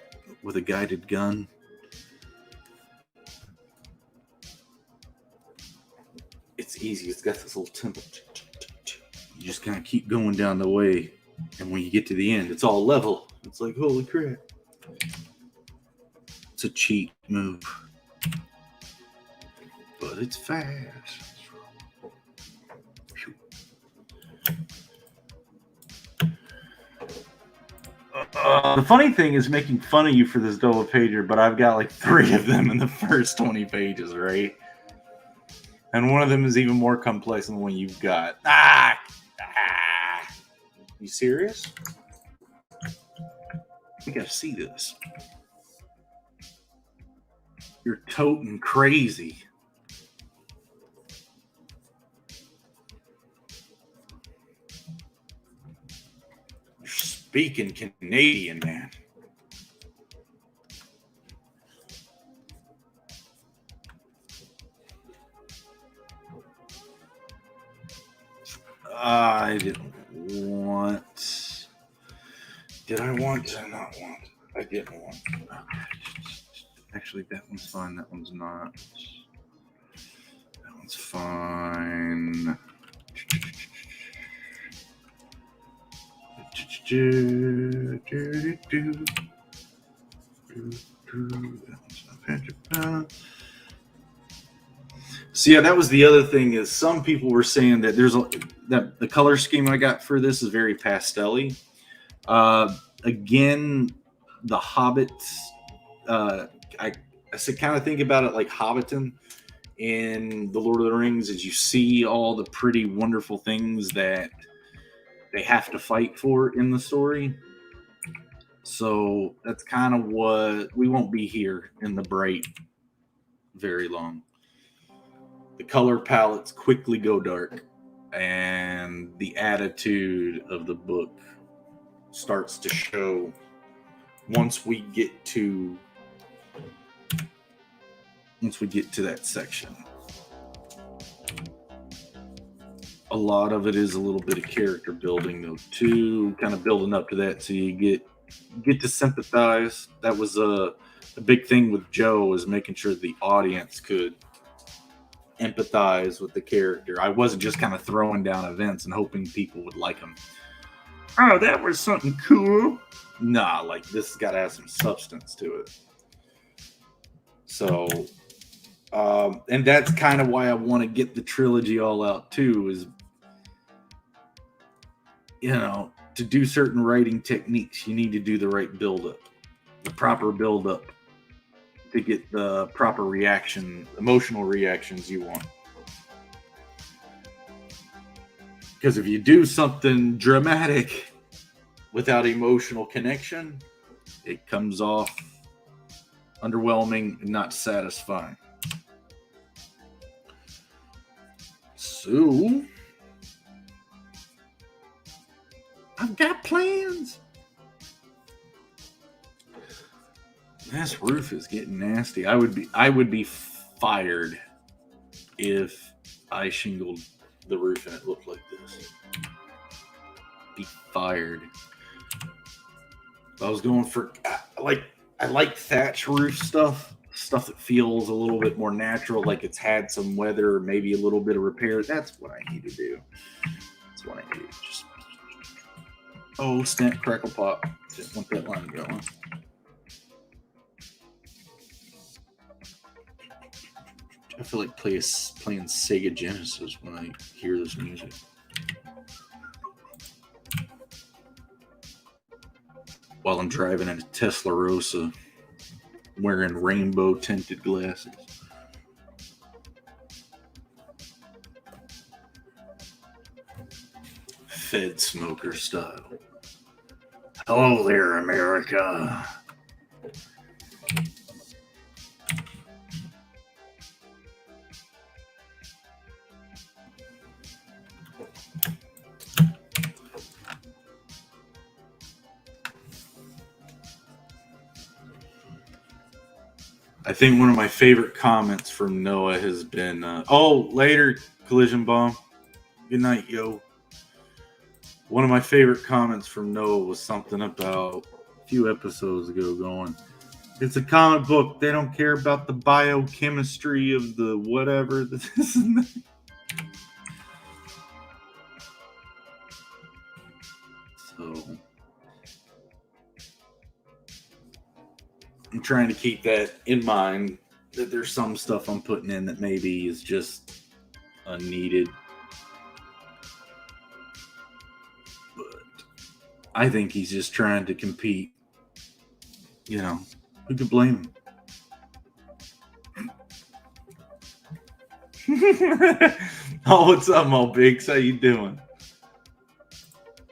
gun. It's easy. It's got this little temple. You just kind of keep going down the way, and when you get to the end, it's all level. It's like, holy crap. It's a cheat move. But it's fast. The funny thing is making fun of you for this double pager, but I've got like 3 of them in the first 20 pages, right? And one of them is even more complex than the one you've got. You serious? We gotta see this. You're toting crazy. You're speaking Canadian, man. I didn't want. Did I want? Did I not want? I didn't want. Actually, that one's fine. That one's not. That one's fine. So yeah, that was the other thing, is some people were saying that that the color scheme I got for this is very pastel-y. Again, the Hobbits, I kind of think about it like Hobbiton in the Lord of the Rings, as you see all the pretty, wonderful things that they have to fight for in the story. So that's kind of what we won't be here in the bright very long. The color palettes quickly go dark, and the attitude of the book starts to show once we get to that section. A lot of it is a little bit of character building, though, too, kind of building up to that, so you get to sympathize. That was a big thing with Joe, is making sure the audience could empathize with the character. I wasn't just kind of throwing down events and hoping people would like them. Oh, that was something cool. Nah, like, this has got to have some substance to it. So, and that's kind of why I want to get the trilogy all out too, is, you know, to do certain writing techniques, you need to do the right build-up, the proper build-up, to get the proper reaction, emotional reactions you want. Because if you do something dramatic without emotional connection, it comes off underwhelming and not satisfying. So, I've got plans. This roof is getting nasty. I would be fired if I shingled the roof and it looked like this. Be fired. I was going for, I like thatch roof stuff that feels a little bit more natural, like it's had some weather or maybe a little bit of repair. That's what I need to do. That's what I need. Just, oh, snap, crackle, pop. Didn't want that line going. I feel like playing Sega Genesis when I hear this music. While I'm driving in a Tesla Rosa, wearing rainbow tinted glasses. Fed smoker style. Hello there, America. I think one of my favorite comments from Noah has been, oh, later, Collision Bomb. Good night, yo. One of my favorite comments from Noah was something about a few episodes ago going, it's a comic book. They don't care about the biochemistry of the whatever. This and that. So I'm trying to keep that in mind, that there's some stuff I'm putting in that maybe is just unneeded. But I think he's just trying to compete. You know, who could blame him? Oh, what's up, Mo Biggs? How you doing?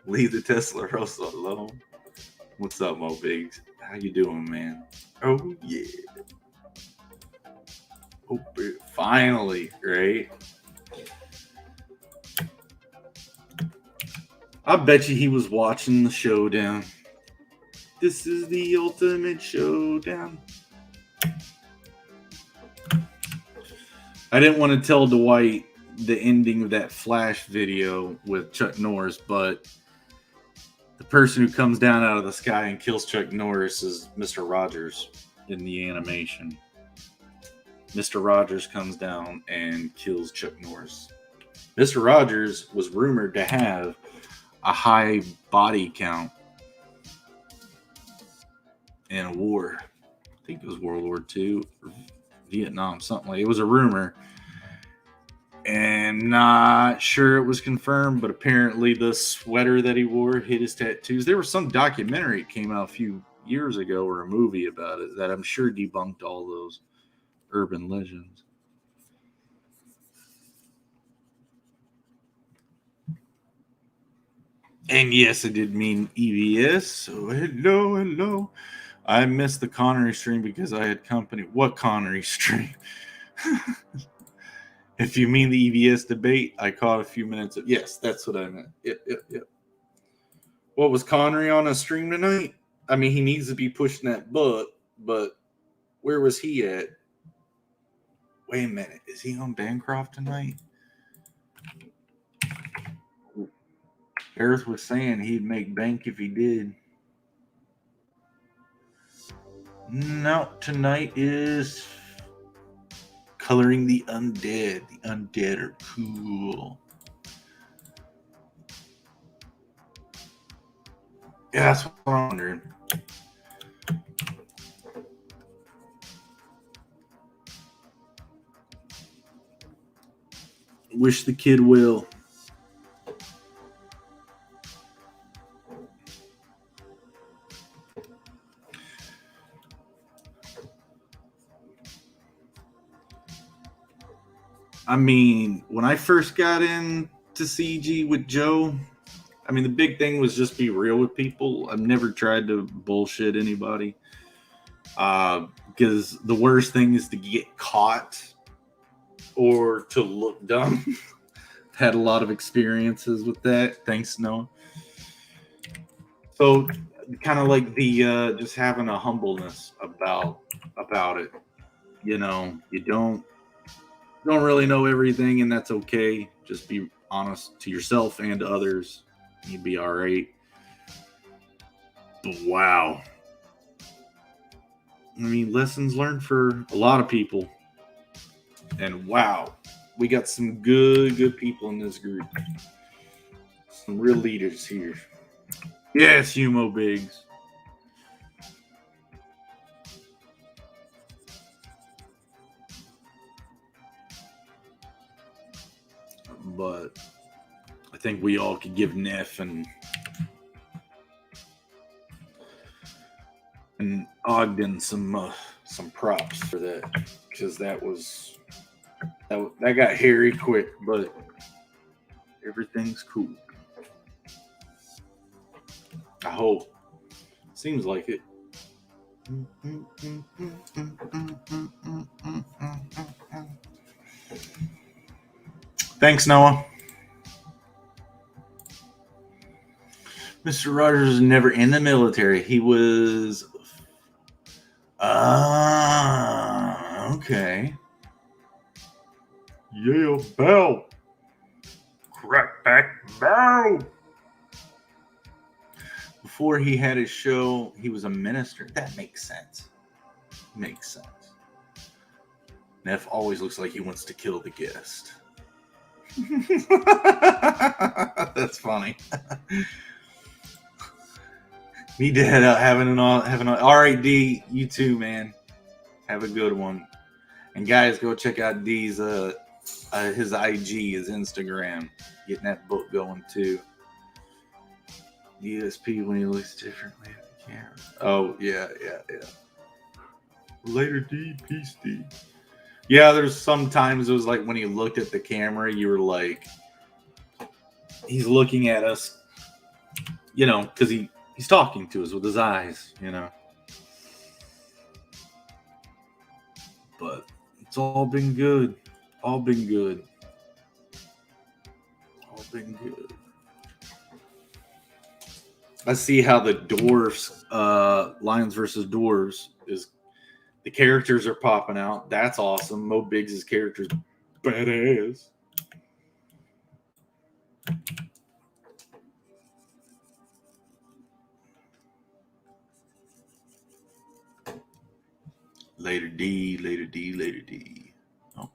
Leave the Tesla Rosa alone. What's up, Mo Biggs? How you doing, man? Oh, yeah. Oh, finally, right? I bet you he was watching the showdown. This is the ultimate showdown. I didn't want to tell Dwight the ending of that Flash video with Chuck Norris, but the person who comes down out of the sky and kills Chuck Norris is Mr. Rogers in the animation. Mr. Rogers comes down and kills Chuck Norris. Mr. Rogers was rumored to have a high body count in a war. I think it was World War II or Vietnam, something like it was a rumor. And not sure it was confirmed, but apparently the sweater that he wore hid his tattoos. There was some documentary that came out a few years ago or a movie about it that I'm sure debunked all those urban legends. And yes, I did mean EVS. So hello, hello. I missed the Connery stream because I had company. What Connery stream? If you mean the EVS debate, I caught a few minutes of. Yes, that's what I meant. Yep. What was Connery on a stream tonight? I mean, he needs to be pushing that butt, but where was he at? Wait a minute. Is he on Bancroft tonight? Earth was saying he'd make bank if he did. No, tonight is coloring the undead. The undead are cool. Yeah, that's what I'm wondering. Wish the kid will. I mean, when I first got into CG with Joe, I mean, the big thing was just be real with people. I've never tried to bullshit anybody. Because the worst thing is to get caught or to look dumb. Had a lot of experiences with that. Thanks, Noah. So, kind of like the just having a humbleness about it. You know, you don't really know everything, and that's okay. Just be honest to yourself and to others. You'd be all right. But wow. I mean, lessons learned for a lot of people. And wow, we got some good people in this group. Some real leaders here. Yes, Humo Biggs. But I think we all could give Neff and Ogden some props for that, because that got hairy quick, but everything's cool. I hope. Seems like it. Thanks, Noah. Mr. Rogers was never in the military. He was. Okay. Yeah, Bell. Crackback Bell. Before he had his show, he was a minister. That makes sense. Makes sense. Neff always looks like he wants to kill the guest. That's funny. Need to head out having an all right, D. You too, man. Have a good one. And guys, go check out D's his IG, his Instagram. Getting that book going too. ESP when he looks differently at the camera. Oh yeah. Later, D. Peace, D. Yeah, there's sometimes it was like when he looked at the camera, you were like, he's looking at us, you know, because he's talking to us with his eyes, you know. But it's all been good. All been good. All been good. I see how the dwarves, Lions versus Dwarves, is the characters are popping out. That's awesome. Mo Biggs' character's badass. Later D. Oh.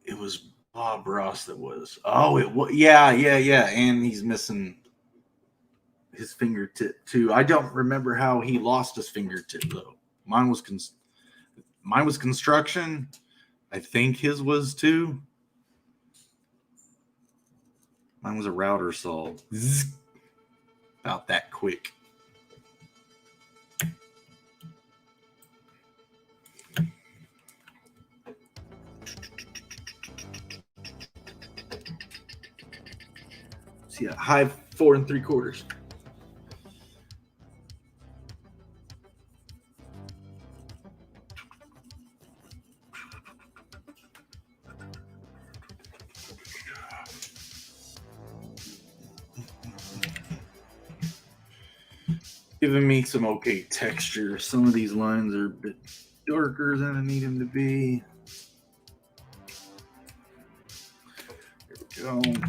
It was Bob Ross that was. Oh, it was. Yeah. And he's missing his fingertip too. I don't remember how he lost his fingertip though. Mine was construction. I think his was too. Mine was a router saw. Zzz. About that quick. See, high 4 3/4. Giving me some okay texture. Some of these lines are a bit darker than I need them to be. There we go.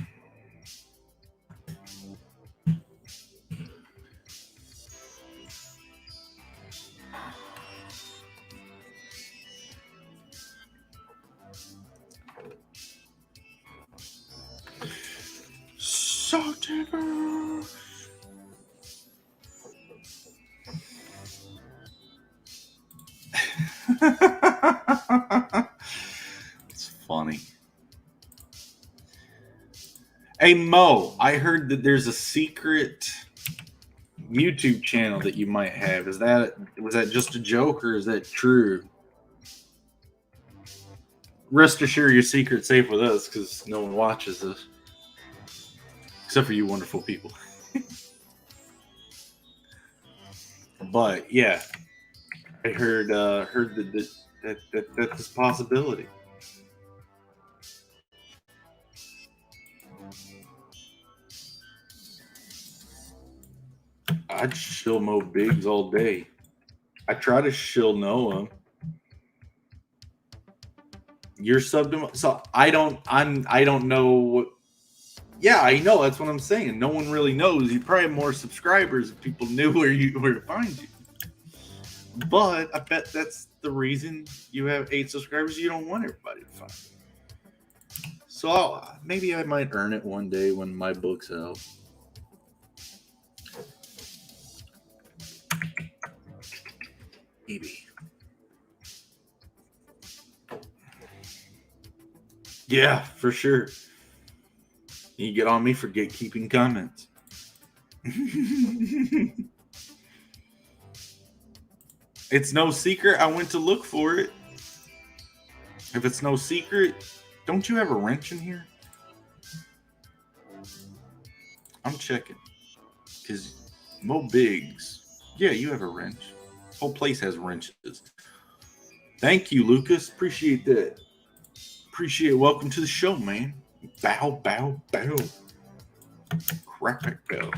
It's funny. Hey Mo, I heard that there's a secret YouTube channel that you might have. Was that just a joke or is that true? Rest assured, your secret's safe with us because no one watches this, except for you wonderful people. But yeah, I heard that's a possibility. I'd shill Mo Biggs all day. I try to shill Noah. You're sub to so I don't know what. Yeah, I know. That's what I'm saying. No one really knows. You probably have more subscribers if people knew where to find you. But I bet that's the reason you have 8 subscribers. You don't want everybody to find you. So maybe I might earn it one day when my book's out. Maybe. Yeah, for sure. You get on me for gatekeeping comments. It's no secret. I went to look for it. If it's no secret, don't you have a wrench in here? I'm checking. Because Mo Biggs. Yeah, you have a wrench. Whole place has wrenches. Thank you, Lucas. Appreciate that. Appreciate it. Welcome to the show, man. Bow, bow, bow. Crap it, bow.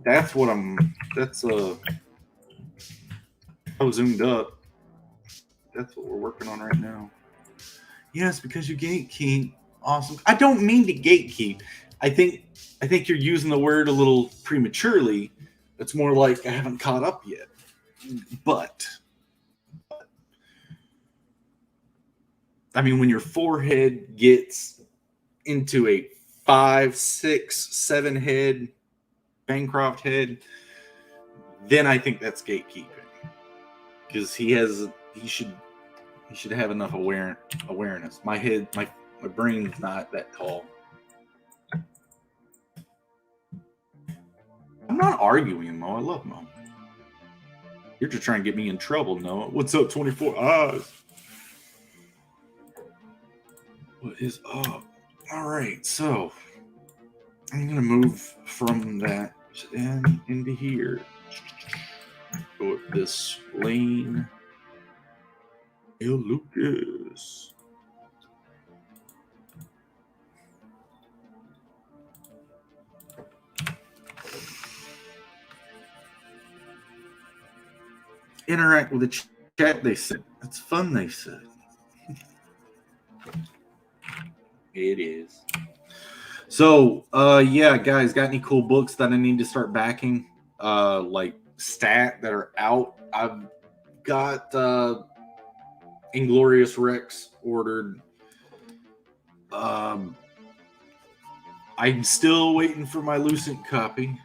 That's what I was zoomed up. That's what we're working on right now. Yes, because you gatekeep. Awesome. I don't mean to gatekeep. I think you're using the word a little prematurely. It's more like I haven't caught up yet. But I mean, when your forehead gets into a 5, 6, 7 head Bancroft head, then I think that's gatekeeping. Because he should have enough awareness. My brain's not that tall. I'm not arguing, Mo. I love Mo. You're just trying to get me in trouble, Noah. What's up, 24 Eyes? What is up? All right, so I'm gonna move from that into here. Go with this lane. El Lucas. Interact with the chat, they said. It's fun, they said. It is. So, yeah, guys, got any cool books that I need to start backing? Like stat that are out. I've got Inglorious Rex ordered. I'm still waiting for my Lucent copy.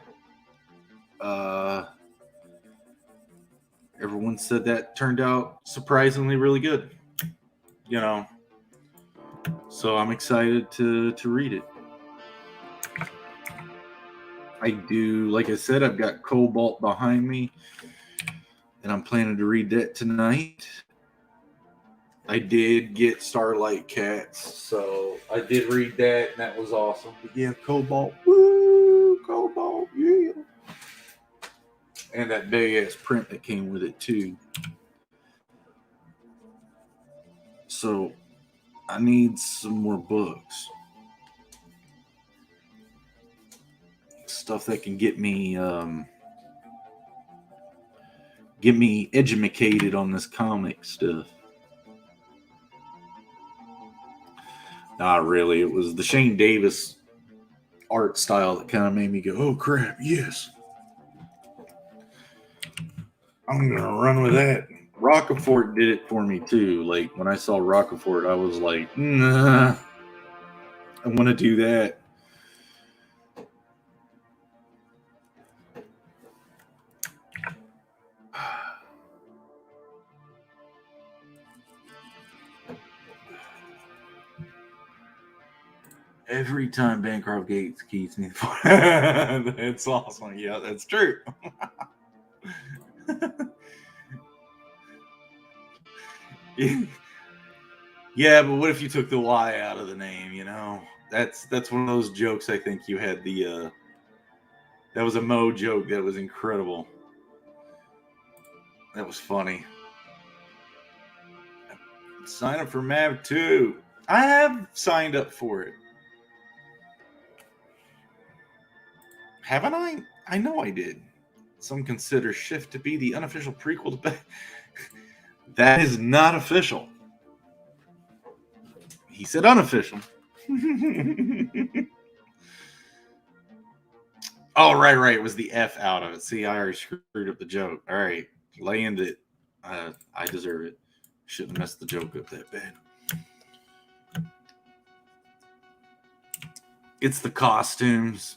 Everyone said that turned out surprisingly really good. You know, so I'm excited to read it. I do, like I said, I've got Cobalt behind me, and I'm planning to read that tonight. I did get Starlight Cats, so I did read that, and that was awesome. But yeah, Cobalt, woo, Cobalt, yeah. And that big ass print that came with it too. So I need some more books. Stuff that can get me educated on this comic stuff. Not really. It was the Shane Davis art style that kind of made me go, oh crap, yes. I'm going to run with that. Rockefort did it for me too. Like when I saw Rockefort, I was like, nah, I want to do that. Every time Bancroft Gates keeps me, it's awesome. Yeah, that's true. Yeah, but what if you took the Y out of the name? You know, that's one of those jokes. I think you had the that was a Mo joke that was incredible. That was funny. Sign up for MAV 2. I have signed up for it. Haven't I? I know I did. Some consider Shift to be the unofficial prequel to Beck. That is not official. He said unofficial. Oh, right. It was the F out of it. See, I already screwed up the joke. All right. Lay into it. I deserve it. Shouldn't have messed the joke up that bad. It's the costumes.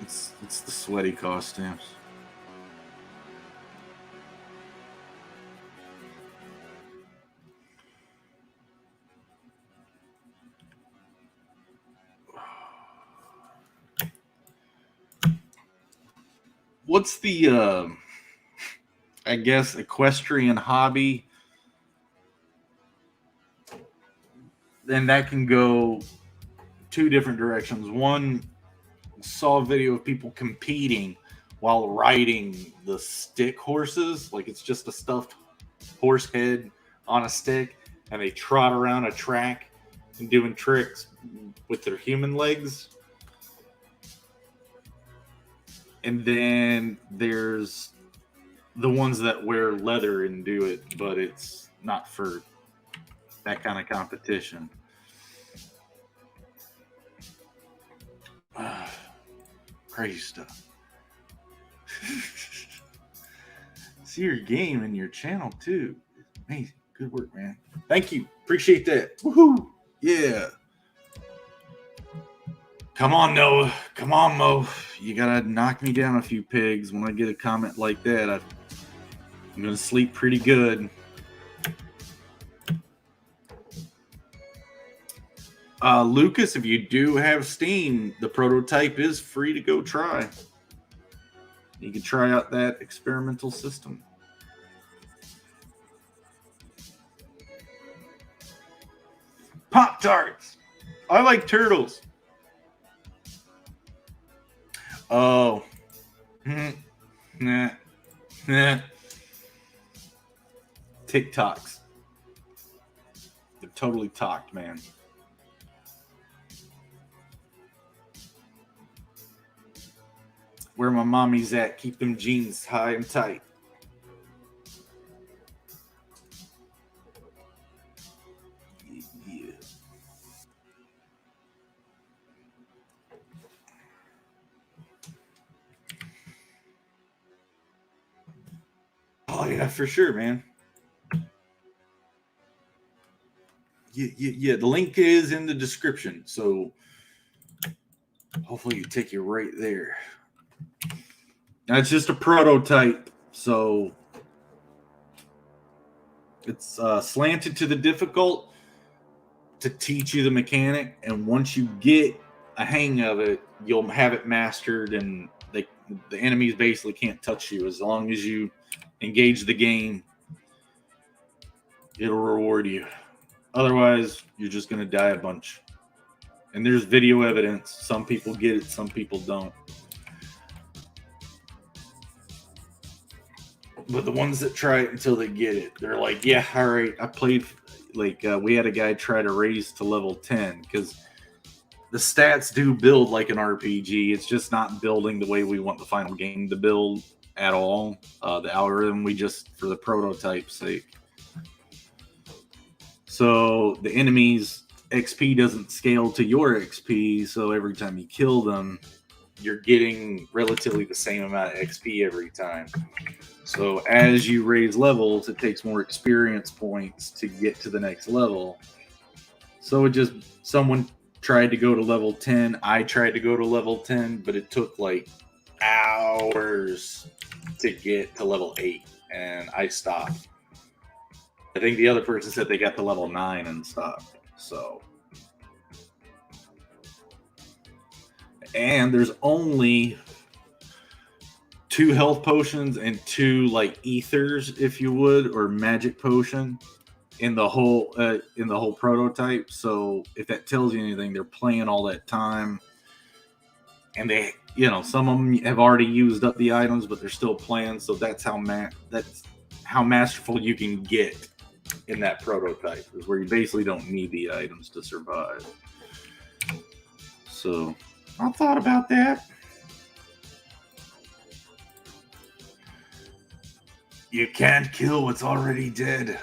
It's the sweaty costumes. What's the I guess equestrian hobby? Then that can go two different directions. One, saw a video of people competing while riding the stick horses. Like it's just a stuffed horse head on a stick, and they trot around a track and doing tricks with their human legs. And then there's the ones that wear leather and do it, but it's not for that kind of competition. Crazy stuff. See your game and your channel too. Amazing. Good work, man. Thank you. Appreciate that. Woohoo. Yeah. Come on, Noah. Come on, Mo. You gotta knock me down a few pegs. When I get a comment like that, I'm gonna sleep pretty good. Lucas, if you do have Steam, the prototype is free to go try. You can try out that experimental system. Pop-Tarts. I like turtles. Oh. Nah. TikToks. They're totally talked, man. Where my mommy's at, keep them jeans high and tight. Yeah. Oh yeah, for sure, man. Yeah. The link is in the description, so hopefully you take you right there. That's just a prototype, so it's slanted to the difficult to teach you the mechanic, and once you get a hang of it, you'll have it mastered, and the enemies basically can't touch you as long as you engage the game. It'll reward you. Otherwise, you're just going to die a bunch. And there's video evidence. Some people get it, some people don't. But the ones that try it until they get it, they're like, yeah, all right, I played. Like, we had a guy try to raise to level 10 because the stats do build like an RPG. It's just not building the way we want the final game to build at all. The algorithm, we just, for the prototype's sake. So the enemy's XP doesn't scale to your XP, so every time you kill them, you're getting relatively the same amount of XP every time. So as you raise levels, it takes more experience points to get to the next level. So it just, someone tried to go to level 10. I tried to go to level 10, but it took like hours to get to level 8, and I stopped. I think the other person said they got to level 9 and stopped. So, and there's only 2 health potions and 2 like ethers, if you would, or magic potion in the whole prototype. So if that tells you anything, they're playing all that time, and they, you know, some of them have already used up the items, but they're still playing. So that's how masterful you can get in that prototype, is where you basically don't need the items to survive. So I thought about that. You can't kill what's already dead.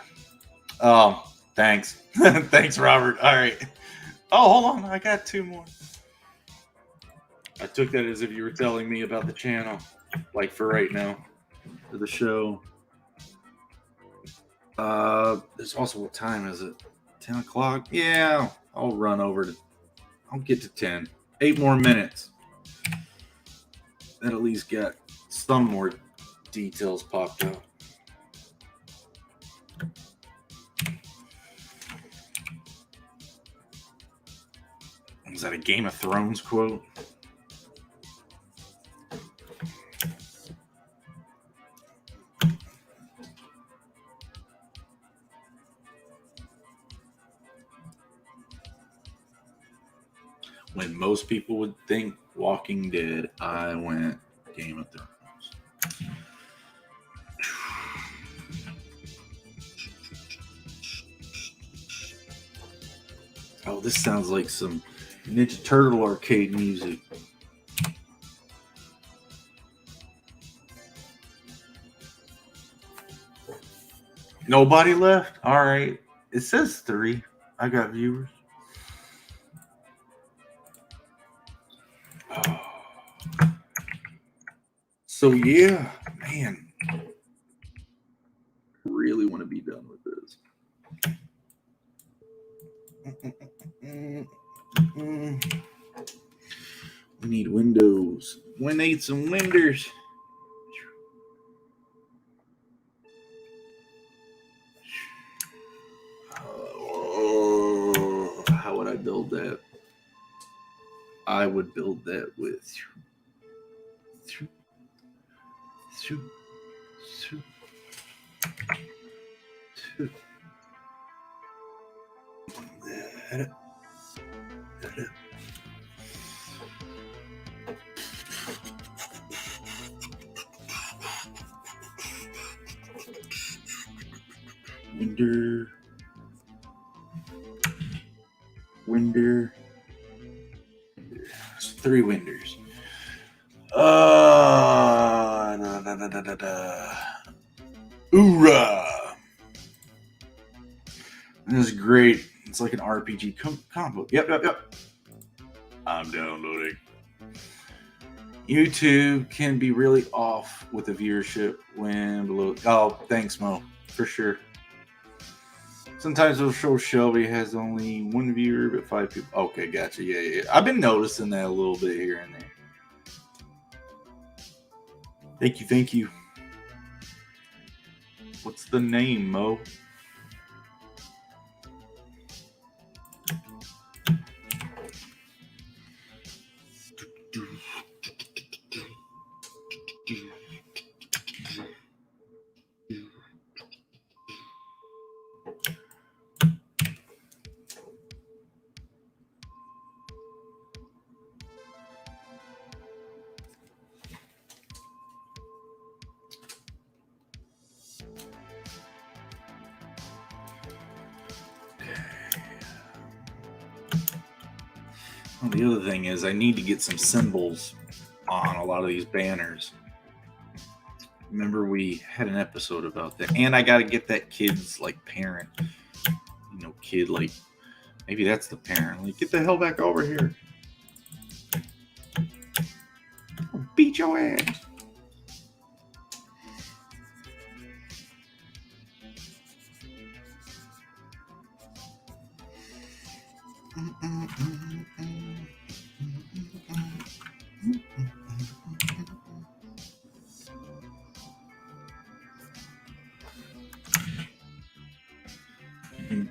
Oh, thanks. Thanks, Robert. All right. Oh, hold on. I got 2 more. I took that as if you were telling me about the channel, like for right now, for the show. There's also, what time is it? 10 o'clock? Yeah, I'll run over to, I'll get to 10. 8 more minutes. That at least got some more details popped up. Is that a Game of Thrones quote? When most people would think Walking Dead, I went Game of Thrones. Oh, this sounds like some Ninja Turtle arcade music. Nobody left? All right. It says 3. I got viewers. Oh. So, yeah, man. Really want to be done with this. We need windows. We need some windows. Oh, how would I build that? I would build that with Winder. 3 winders. Oorah! This is great. It's like an RPG combo. Yep. I'm downloading. YouTube can be really off with the viewership when below. Oh, thanks, Mo. For sure. Sometimes it'll show Shelby has only 1 viewer, but 5 people. Okay, gotcha. Yeah. I've been noticing that a little bit here and there. Thank you. What's the name, Mo? Well, the other thing is I need to get some symbols on a lot of these banners. Remember we had an episode about that. And I got to get that kid's like parent. You know, kid, like maybe that's the parent. Like, get the hell back over here. I'll beat your ass.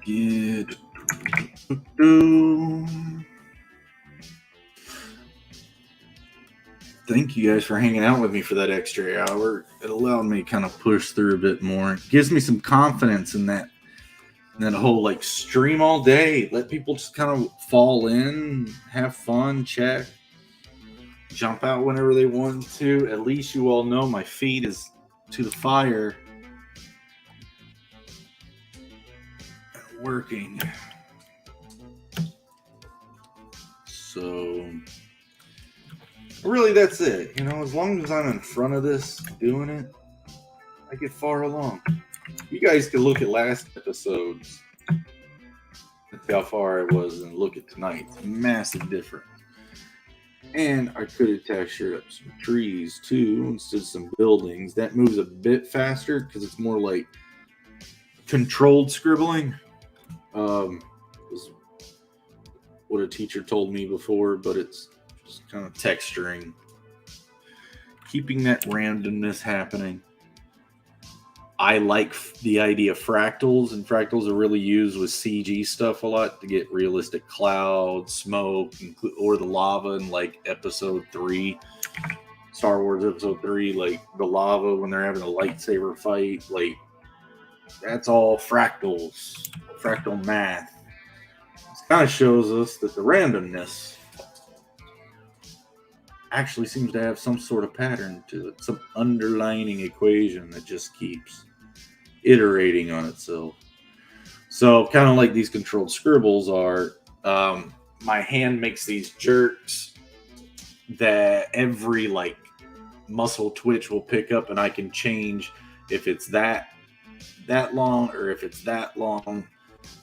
Good. Thank you guys for hanging out with me for that extra hour. It allowed me to kind of push through a bit more. It gives me some confidence in that whole like stream all day. Let people just kind of fall in, have fun, chat, jump out whenever they want to. At least you all know my feet is to the fire. Working. So really that's it. You know, as long as I'm in front of this doing it, I get far along. You guys can look at last episodes, see how far I was, and look at tonight. It's a massive difference. And I could have textured up some trees too instead of some buildings. That moves a bit faster because it's more like controlled scribbling. Was what a teacher told me before, but it's just kind of texturing, keeping that randomness happening. I like the idea of fractals, and fractals are really used with CG stuff a lot to get realistic clouds, smoke, or the lava in like episode 3, Star Wars episode 3, like the lava when they're having a lightsaber fight, like that's all fractals, fractal math. It kind of shows us that the randomness actually seems to have some sort of pattern to it, some underlining equation that just keeps iterating on itself. So kind of like these controlled scribbles are, my hand makes these jerks that every like muscle twitch will pick up, and I can change if it's that long or if it's that long,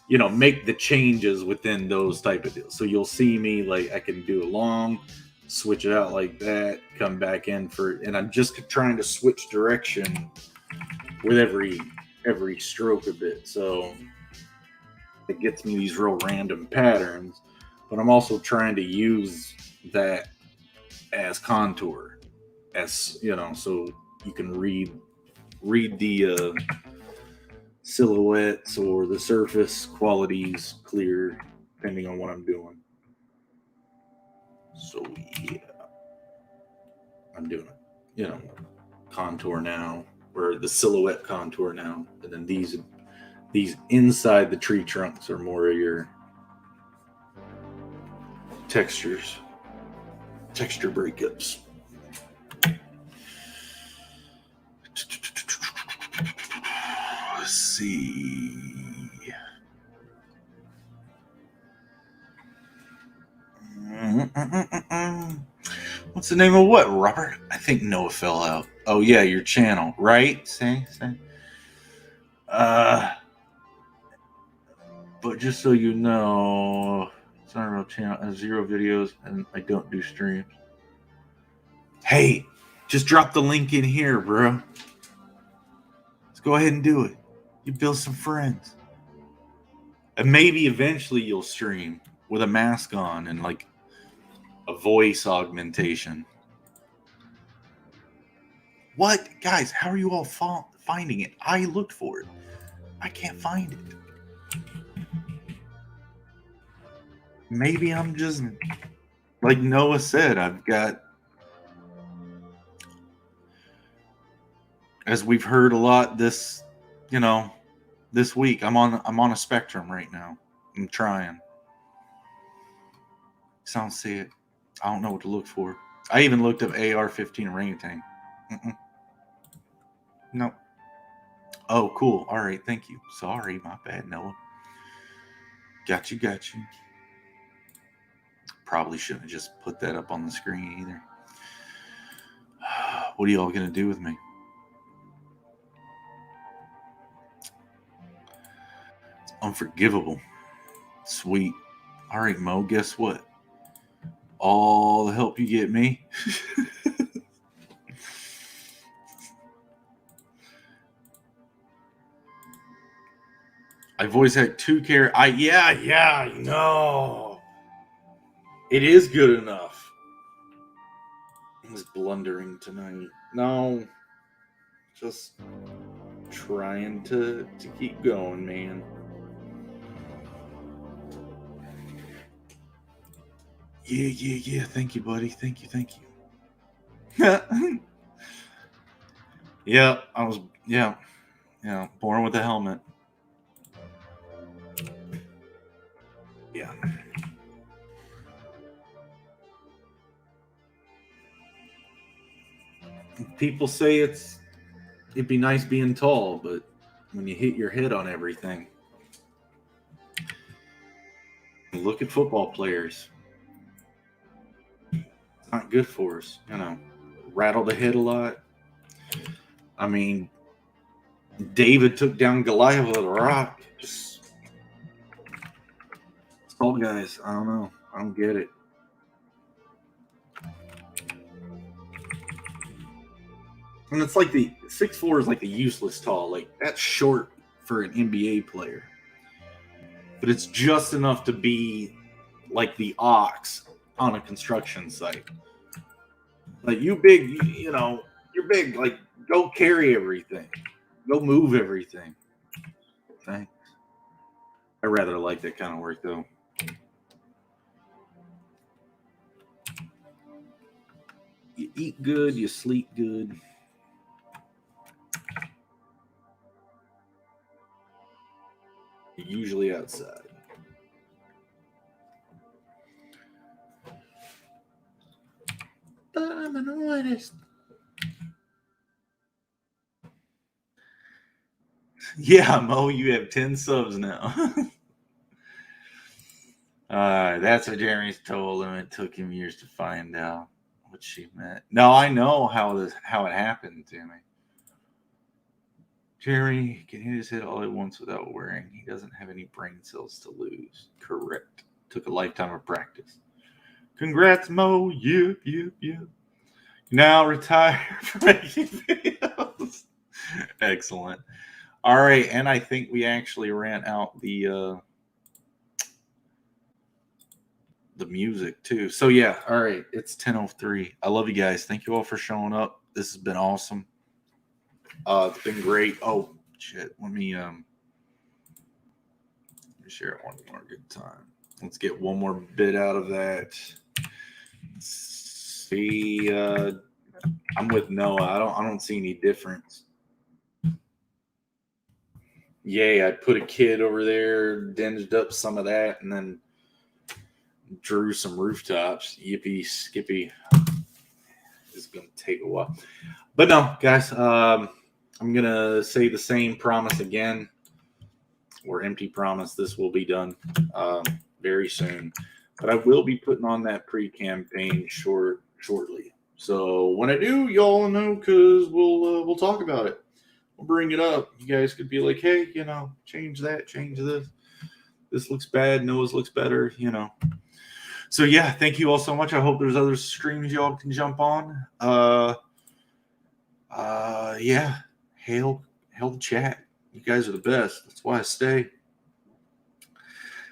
you know, make the changes within those type of deals. So you'll see me like I can do a long, switch it out like that, come back in for, and I'm just trying to switch direction with every stroke a bit. So it gets me these real random patterns, but I'm also trying to use that as contour, as you know, so you can read the silhouettes or the surface qualities clear depending on what I'm doing. So yeah, I'm doing it, you know, contour now, or the silhouette contour now, and then these inside the tree trunks are more of your texture breakups. Let's see. What's the name of what, Robert? I think Noah fell out. Oh yeah, your channel, right? Say. But just so you know, it's not a real channel. I have 0 videos and I don't do streams. Hey, just drop the link in here, bro. Let's go ahead and do it. You build some friends. And maybe eventually you'll stream with a mask on and like a voice augmentation. What? Guys, how are you all finding it? I looked for it. I can't find it. Maybe I'm just, like Noah said, I've got, as we've heard a lot this week, I'm on a spectrum right now. I'm trying. So I don't see it. I don't know what to look for. I even looked up AR-15 orangutan. No. Oh, cool. All right, thank you. Sorry, my bad, Noah. Got you. Probably shouldn't have just put that up on the screen either. What are y'all going to do with me? It's unforgivable. Sweet. All right, Mo, guess what? All the help you get me. I voice act 2 characters. Yeah, no. It is good enough. I was blundering tonight. No. Just trying to keep going, man. Yeah. Thank you, buddy. Thank you. Yeah, I was, born with a helmet. Yeah. People say it'd be nice being tall, but when you hit your head on everything, look at football players. It's not good for us, rattle the head a lot. I mean, David took down Goliath with a rock. Just tall guys. I don't know. I don't get it. And it's like the 6'4" is like the useless tall. Like, that's short for an NBA player. But it's just enough to be like the ox on a construction site. Like, you big, you're big. Like, go carry everything. Go move everything. Thanks. I rather like that kind of work, though. You eat good, you sleep good. You're usually outside. But I'm an artist. Yeah, Mo, you have 10 subs now. That's what Jeremy's told him. It took him years to find out what she meant. No, I know how it happened to me. Jeremy can hit his head all at once without worrying. He doesn't have any brain cells to lose. Correct. Took a lifetime of practice. Congrats, Mo. Yep. Now retire from making videos. Excellent. All right, and I think we actually ran out the music too. So yeah, all right, it's 10:03. I love you guys. Thank you all for showing up. This has been awesome. It's been great. Oh shit, let me share it one more good time. Let's get one more bit out of that. See, I'm with Noah. I don't see any difference. Yay, I put a kid over there, dinged up some of that, and then drew some rooftops. Yippee skippy. It's going to take a while. But no, guys, I'm going to say the same promise again, or empty promise. This will be done very soon. But I will be putting on that pre-campaign shortly. So when I do, y'all know, because we'll talk about it. We'll bring it up. You guys could be like, hey, change that, change this. This looks bad. Noah's looks better, So yeah, thank you all so much. I hope there's other streams y'all can jump on. Yeah. Hail the chat. You guys are the best. That's why I stay.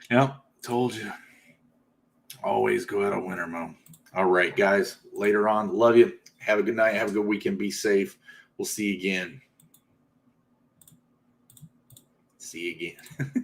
Yep, told you. Always go out a winner, Mo. All right, guys. Later on. Love you. Have a good night. Have a good weekend. Be safe. We'll see you again. See you again.